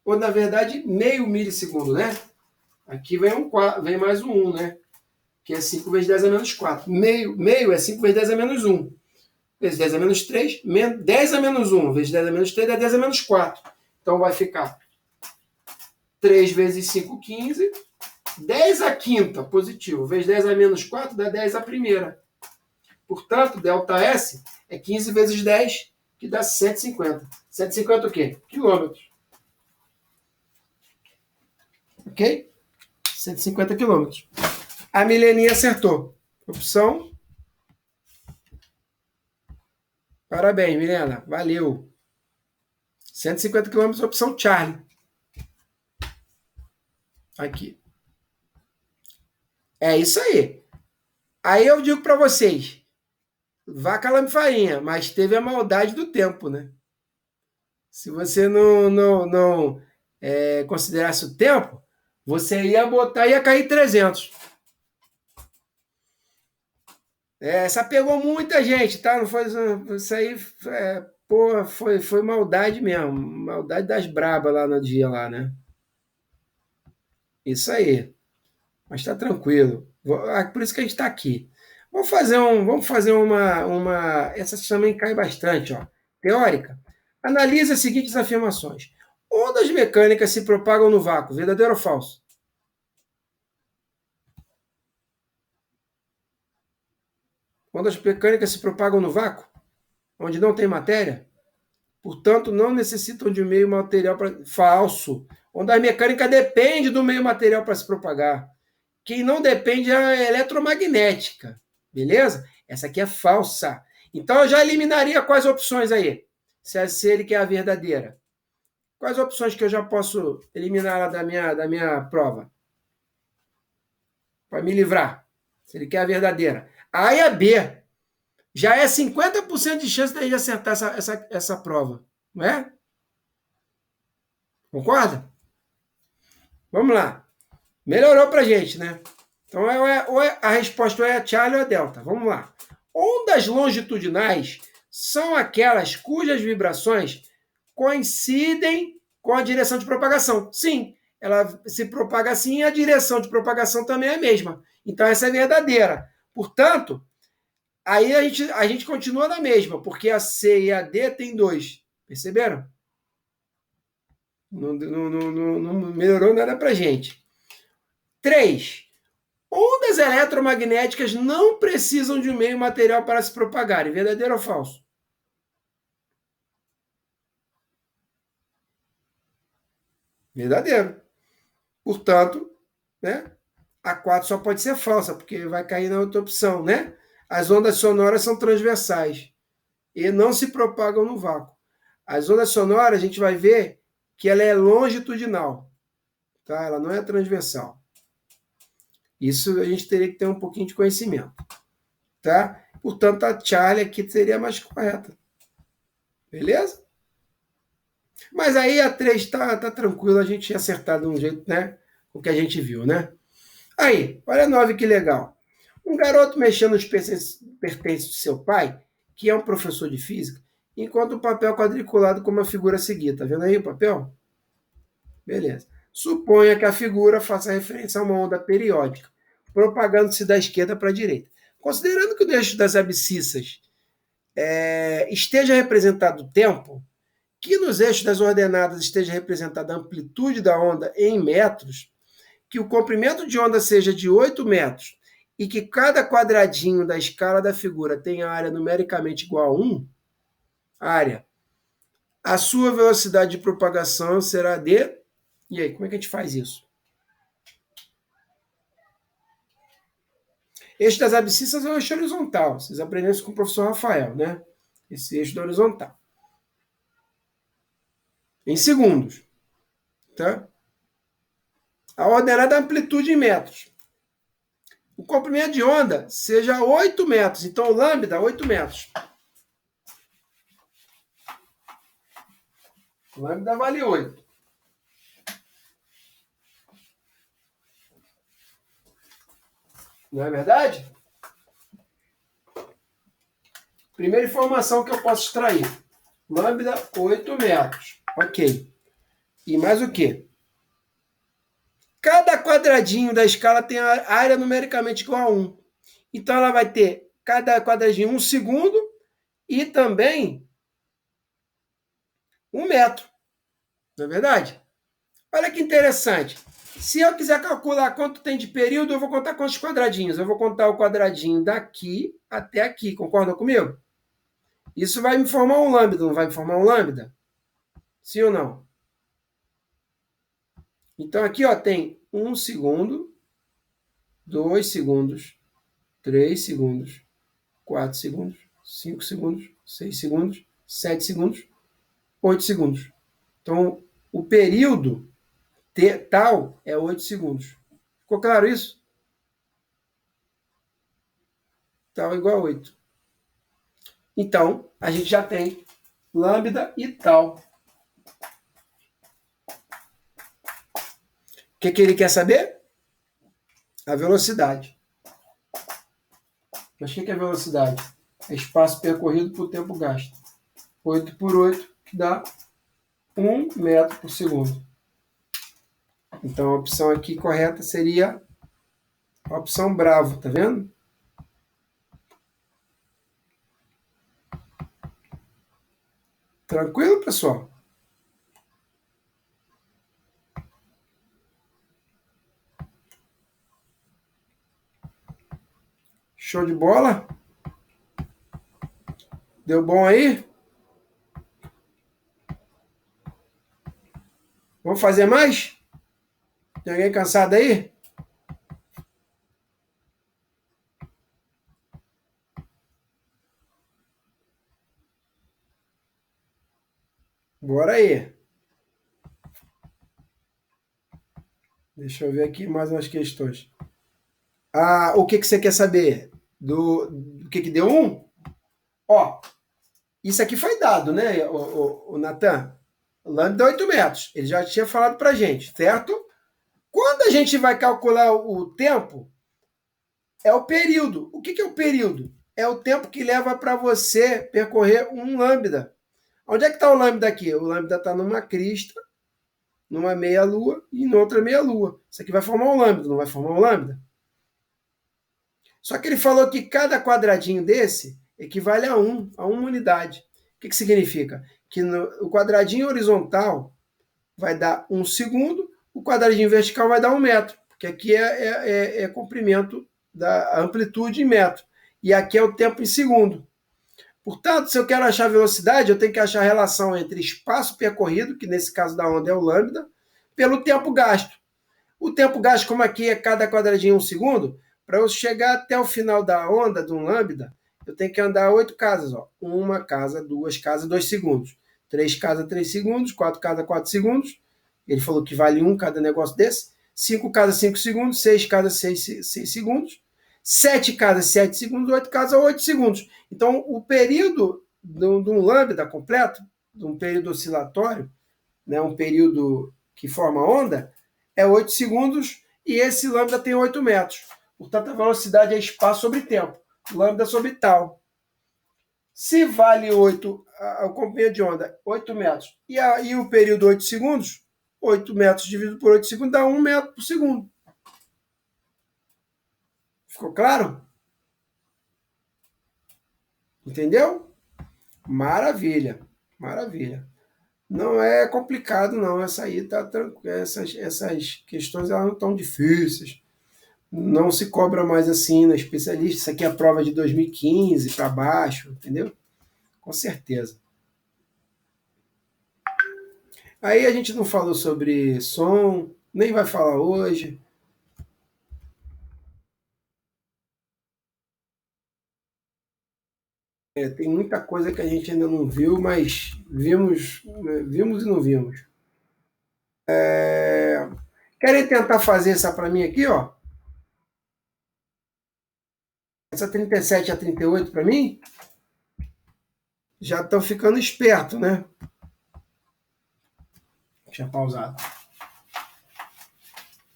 Ou, na verdade, meio milissegundo, né? Aqui vem mais um 1, né? Que é 5 vezes 10 a menos 4. Meio é 5 vezes 10 a menos 1. Vezes 10 a menos 3. 10 a menos 1 vezes 10 a menos 3 dá 10 a menos 4. Então vai ficar 3 vezes 5, 15. 10 a quinta, positivo. Vezes 10 a menos 4 dá 10 a primeira. Portanto, ΔS é 15 vezes 10, que dá 150. 150 o quê? Quilômetros. Ok? 150 quilômetros. A Mileninha acertou. Opção. Parabéns, Milena. Valeu. 150 quilômetros, opção Charlie. Aqui. É isso aí. Aí eu digo para vocês. Vaca lambe farinha, mas teve a maldade do tempo, né? Se você não considerasse o tempo, você ia cair 300. Essa pegou muita gente, tá? Não foi isso aí, foi maldade mesmo, maldade das brabas lá no dia lá, né? Isso aí. Mas tá tranquilo. Por isso que a gente está aqui. Vamos fazer uma. Essa também cai bastante, ó. Teórica. Analise as seguintes afirmações. Ondas mecânicas se propagam no vácuo, verdadeiro ou falso? Ondas mecânicas se propagam no vácuo, onde não tem matéria, portanto, não necessitam de meio material para. Falso. Ondas mecânicas depende do meio material para se propagar. Quem não depende é a eletromagnética. Beleza? Essa aqui é falsa. Então, eu já eliminaria quais opções aí? Se ele quer a verdadeira. Quais opções que eu já posso eliminar lá da minha prova? Para me livrar. Se ele quer a verdadeira. A e a B. Já é 50% de chance de a gente acertar essa prova. Não é? Concorda? Vamos lá. Melhorou pra gente, né? Então, a resposta é a Charlie ou a Delta. Vamos lá. Ondas longitudinais são aquelas cujas vibrações coincidem com a direção de propagação. Sim, ela se propaga assim e a direção de propagação também é a mesma. Então, essa é verdadeira. Portanto, aí a gente continua na mesma, porque a C e a D tem 2. Perceberam? Não melhorou nada pra gente. 3. Ondas eletromagnéticas não precisam de um meio material para se propagarem. Verdadeiro ou falso? Verdadeiro. Portanto, né, a 4 só pode ser falsa, porque vai cair na outra opção, né? As ondas sonoras são transversais e não se propagam no vácuo. As ondas sonoras, a gente vai ver que ela é longitudinal, tá? Ela não é transversal. Isso a gente teria que ter um pouquinho de conhecimento, tá? Portanto, a Charlie aqui seria a mais correta. Beleza? Mas aí a 3 tá tranquilo, a gente ia acertar de um jeito, né? O que a gente viu, né? Aí, olha a 9 que legal. Um garoto mexendo nos pertences de seu pai, que é um professor de física, encontra um papel quadriculado com uma figura a seguir. Tá vendo aí o papel? Beleza. Suponha que a figura faça referência a uma onda periódica, propagando-se da esquerda para a direita. Considerando que o eixo das abscissas esteja representado o tempo, que nos eixos das ordenadas esteja representada a amplitude da onda em metros, que o comprimento de onda seja de 8 metros e que cada quadradinho da escala da figura tenha área numericamente igual a 1, área a sua velocidade de propagação será de... E aí, como é que a gente faz isso? Eixo das abscissas é o eixo horizontal. Vocês aprenderam isso com o professor Rafael, né? Esse eixo da horizontal. Em segundos. Tá? A ordenada amplitude em metros. O comprimento de onda seja 8 metros. Então, o lambda, 8 metros. O lambda vale 8. Não é verdade? Primeira informação que eu posso extrair. Lambda, 8 metros. Ok. E mais o quê? Cada quadradinho da escala tem a área numericamente igual a 1. Então, ela vai ter cada quadradinho 1 segundo e também 1 metro. Não é verdade? Olha que interessante. Se eu quiser calcular quanto tem de período, eu vou contar quantos quadradinhos. Eu vou contar o quadradinho daqui até aqui. Concorda comigo? Isso vai me formar um lambda, não vai me formar um lambda? Sim ou não? Então, aqui ó, tem 1 segundo, 2 segundos, 3 segundos, 4 segundos, 5 segundos, 6 segundos, 7 segundos, 8 segundos. Então, o período tal é 8 segundos. Ficou claro isso? Tal igual a 8. Então, a gente já tem lambda e tal. O que ele quer saber? A velocidade. Mas o que é velocidade? É espaço percorrido por tempo gasto. 8 por 8, que dá 1 metro por segundo. Então, a opção aqui correta seria a opção bravo, tá vendo? Tranquilo, pessoal? Show de bola? Deu bom aí? Vamos fazer mais? Tem alguém cansado aí? Bora aí. Deixa eu ver aqui mais umas questões. O que você quer saber? Do que deu 1? Ó, isso aqui foi dado, né, o Natan? Lambda 8 metros. Ele já tinha falado pra gente, certo? Quando a gente vai calcular o tempo, é o período. O que é o período? É o tempo que leva para você percorrer um lambda. Onde é que está o lambda aqui? O lambda está numa crista, numa meia-lua e em outra meia-lua. Isso aqui vai formar um lambda, não vai formar um lambda? Só que ele falou que cada quadradinho desse equivale a uma unidade. O que significa? Que o quadradinho horizontal vai dar 1 segundo, o quadradinho vertical vai dar 1 metro, porque aqui é comprimento da amplitude em metro, e aqui é o tempo em segundo. Portanto, se eu quero achar a velocidade, eu tenho que achar a relação entre espaço percorrido, que nesse caso da onda é o lambda, pelo tempo gasto. O tempo gasto, como aqui é cada quadradinho 1 segundo, para eu chegar até o final da onda de um lambda, eu tenho que andar 8 casas. Ó. 1 casa, 2 casas, 2 segundos. 3 casas, 3 segundos. 4 casas, 4 segundos. Ele falou que vale 1 cada negócio desse. 5 casas, 5 segundos. 6 casas, 6 segundos. 7 casas, 7 segundos. 8 casas, 8 segundos. Então, o período de um lambda completo, de um período oscilatório, né, um período que forma onda, é 8 segundos e esse lambda tem 8 metros. Portanto, a velocidade é espaço sobre tempo. Lambda sobre tal. Se vale 8, o comprimento de onda, 8 metros, e o período 8 segundos, 8 metros dividido por 8 segundos dá 1 metro por segundo. Ficou claro? Entendeu? Maravilha, maravilha. Não é complicado, não. Essa aí tá tranquilo. Essas questões elas não estão difíceis. Não se cobra mais assim na especialista. Isso aqui é a prova de 2015 para baixo, entendeu? Com certeza. Aí a gente não falou sobre som, nem vai falar hoje. Tem muita coisa que a gente ainda não viu, mas vimos, né, vimos e não vimos. Querem tentar fazer essa para mim aqui, ó? Essa 37 a 38 para mim? Já estão ficando esperto, né? Deixa eu pausar.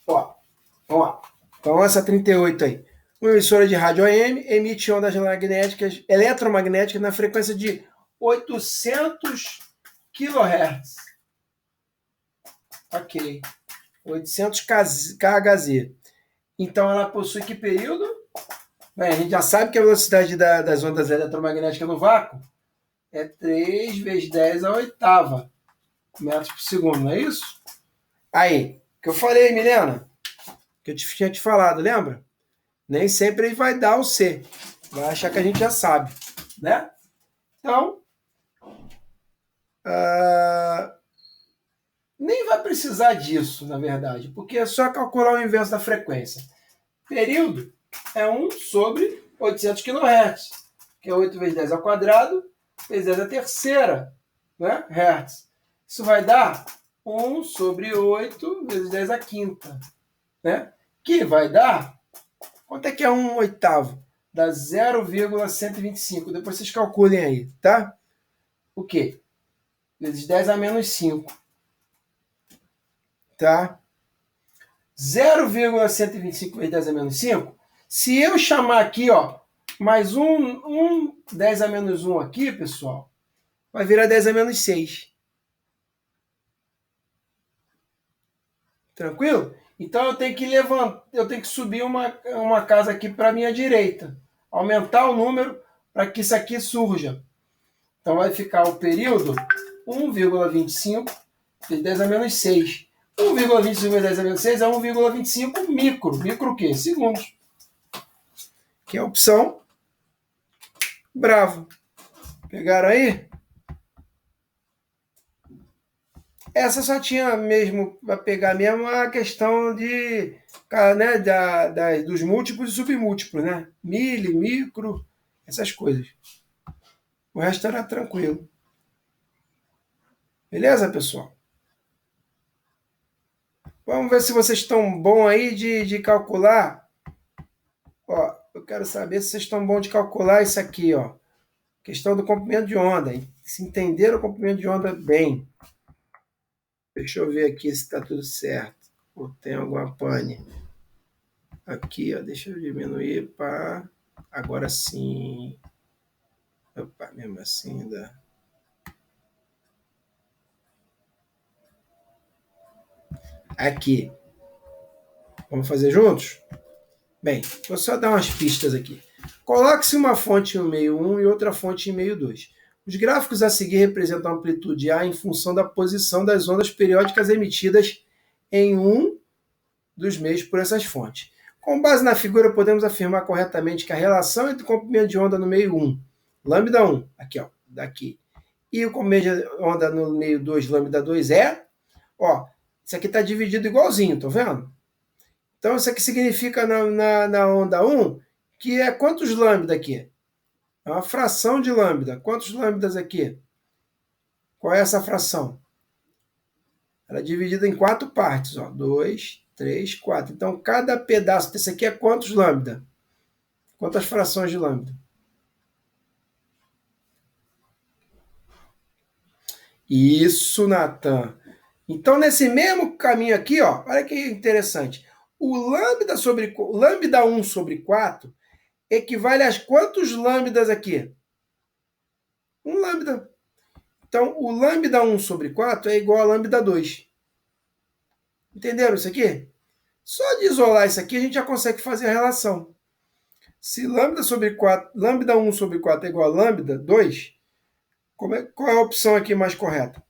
Ó, vamos lá. Então, essa 38 aí. Uma emissora de rádio AM emite ondas magnéticas, eletromagnéticas na frequência de 800 kHz. Ok. 800 kHz. Então, ela possui que período? Bem, a gente já sabe que a velocidade das ondas eletromagnéticas no vácuo é 3 vezes 10 a oitava metros por segundo, não é isso? Aí, que eu falei, Milena, que eu tinha te falado, lembra? Nem sempre ele vai dar o C. Vai achar que a gente já sabe, né? Então, nem vai precisar disso, na verdade, porque é só calcular o inverso da frequência. Período é 1 sobre 800 kHz, que é 8 vezes 10 ao quadrado, vezes 10 à terceira, né? Hertz. Isso vai dar 1 sobre 8 vezes 10 à quinta, né? Que vai dar... Quanto é que é 1 oitavo? Dá 0,125. Depois vocês calculem aí, tá? O quê? Vezes 10 a menos 5. Tá? 0,125 vezes 10 a menos 5. Se eu chamar aqui, ó, mais um 10 a menos 1 aqui, pessoal, vai virar 10 a menos 6. Tranquilo? Então eu tenho que levantar, eu tenho que subir uma casa aqui para a minha direita. Aumentar o número para que isso aqui surja. Então vai ficar o período 1,25 vezes 10 a menos 6. 1,25 vezes 10 a menos 6 é 1,25 micro. Micro o quê? Segundos. Que é a opção bravo. Pegaram aí? Essa só tinha mesmo para pegar mesmo a questão de, né, dos múltiplos e submúltiplos, né? Mili, micro, essas coisas. O resto era tranquilo. Beleza, pessoal? Vamos ver se vocês estão bons aí de calcular. Ó, eu quero saber se vocês estão bons de calcular isso aqui, ó. Questão do comprimento de onda. Hein? Se entenderam o comprimento de onda bem. Deixa eu ver aqui se está tudo certo. Ou tem alguma pane. Aqui, ó, deixa eu diminuir para... Agora sim. Opa, mesmo assim ainda... Aqui. Vamos fazer juntos? Bem, vou só dar umas pistas aqui. Coloque-se uma fonte no meio 1 e outra fonte em meio 2. Os gráficos a seguir representam a amplitude A em função da posição das ondas periódicas emitidas em um dos meios por essas fontes. Com base na figura, podemos afirmar corretamente que a relação entre o comprimento de onda no meio 1, lambda 1, aqui, ó, daqui, e o comprimento de onda no meio 2, lambda 2 é, ó, isso aqui está dividido igualzinho, tá vendo? Então, isso aqui significa na onda 1 que é quantos lambda aqui? É uma fração de lambda. Quantos lambdas aqui? Qual é essa fração? Ela é dividida em 4 partes. 2, 3, 4. Então, cada pedaço desse aqui é quantos lambda? Quantas frações de lambda? Isso, Natan. Então, nesse mesmo caminho aqui, ó, olha que interessante. O lambda 1 sobre 4 equivale a quantos lambdas aqui? Um lambda. Então, o lambda 1 sobre 4 é igual a lambda 2. Entenderam isso aqui? Só de isolar isso aqui, a gente já consegue fazer a relação. Se lambda 1 sobre 4 é igual a lambda 2, qual é a opção aqui mais correta?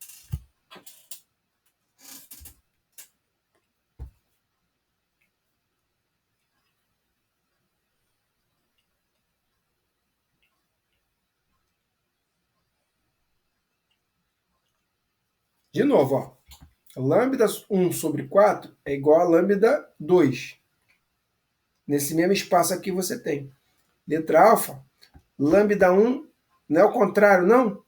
De novo, ó. Lambda 1 sobre 4 é igual a lambda 2. Nesse mesmo espaço aqui você tem. Letra alfa, lambda 1, não é o contrário, não?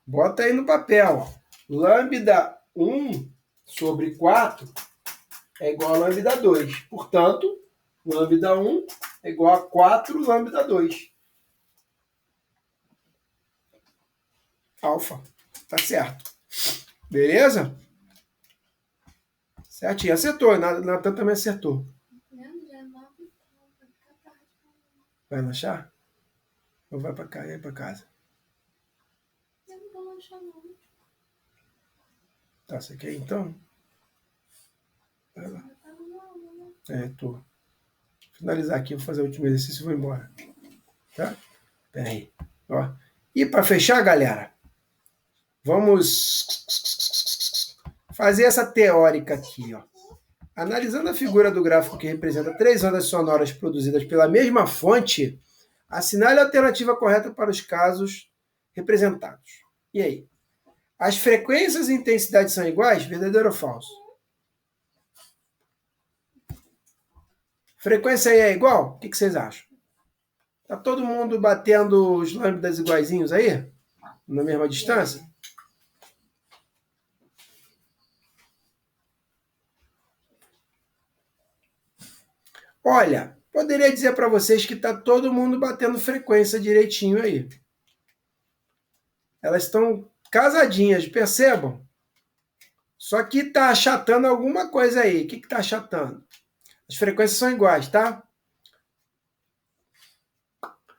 Bota aí no papel. Ó. Lambda 1 sobre 4 é igual a lambda 2. Portanto, lambda 1 é igual a 4 lambda 2. Alfa. Tá certo. Beleza? Certinho. Acertou. Natan também acertou. Vai lanchar? Ou vai pra cá? Vai pra casa? Eu não vou lanchar, não. Tá, você quer então? Vai lá. Tô. Finalizar aqui, vou fazer o último exercício e vou embora. Tá? Pera aí. Ó. E para fechar, galera, vamos fazer essa teórica aqui, ó. Analisando a figura do gráfico que representa 3 ondas sonoras produzidas pela mesma fonte, assinale a alternativa correta para os casos representados. E aí? As frequências e intensidades são iguais? Verdadeiro ou falso? Frequência aí é igual? O que vocês acham? Tá todo mundo batendo os lambdas iguaizinhos aí? Na mesma distância? Olha, poderia dizer para vocês que tá todo mundo batendo frequência direitinho aí. Elas estão casadinhas, percebam? Só que tá achatando alguma coisa aí. O que tá achatando? As frequências são iguais, tá?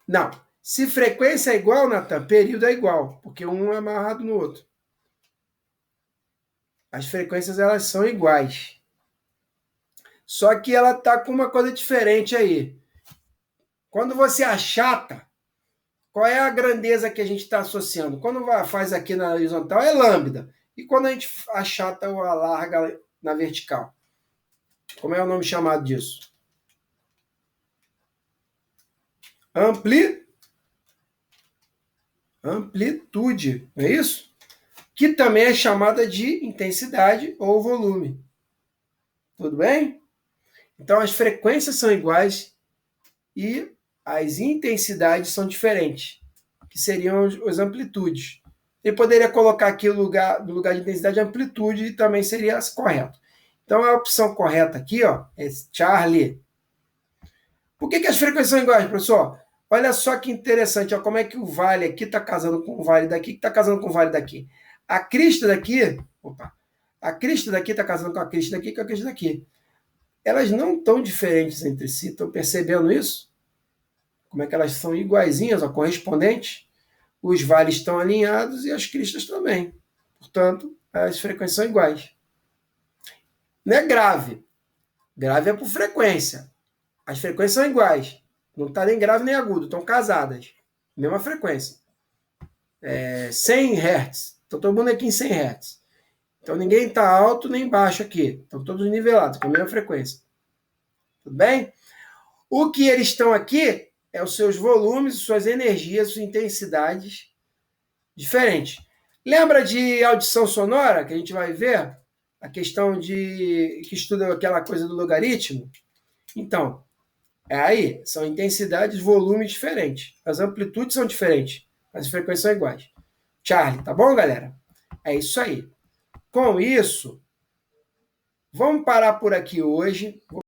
Não. Se frequência é igual, Natan, período é igual, porque um é amarrado no outro. As frequências, elas são iguais. Só que ela tá com uma coisa diferente aí. Quando você achata, qual é a grandeza que a gente está associando? Quando faz aqui na horizontal é lambda. E quando a gente achata ou alarga na vertical? Como é o nome chamado disso? Amplitude, não é isso? Que também é chamada de intensidade ou volume. Tudo bem? Então, as frequências são iguais e as intensidades são diferentes, que seriam as amplitudes. Ele poderia colocar aqui no lugar de intensidade amplitude e também seria correto. Então, a opção correta aqui, ó, é Charlie. Por que as frequências são iguais, professor? Olha só que interessante, ó, como é que o vale aqui está casando com o vale daqui, que está casando com o vale daqui. A crista daqui está casando com a crista daqui, com a crista daqui. Elas não estão diferentes entre si, estão percebendo isso? Como é que elas são iguaizinhas, ó, correspondentes? Os vales estão alinhados e as cristas também. Portanto, as frequências são iguais. Não é grave. Grave é por frequência. As frequências são iguais. Não está nem grave nem agudo, estão casadas. Mesma frequência. 100 Hz. Então, todo mundo aqui em 100 Hz. Então, ninguém está alto nem baixo aqui. Estão todos nivelados, com a mesma frequência. Tudo bem? O que eles estão aqui é os seus volumes, suas energias, suas intensidades diferentes. Lembra de audição sonora, que a gente vai ver? A questão que estuda aquela coisa do logaritmo? Então, aí são intensidades, volumes diferentes. As amplitudes são diferentes, as frequências são iguais. Charlie, tá bom, galera? É isso aí. Com isso, vamos parar por aqui hoje.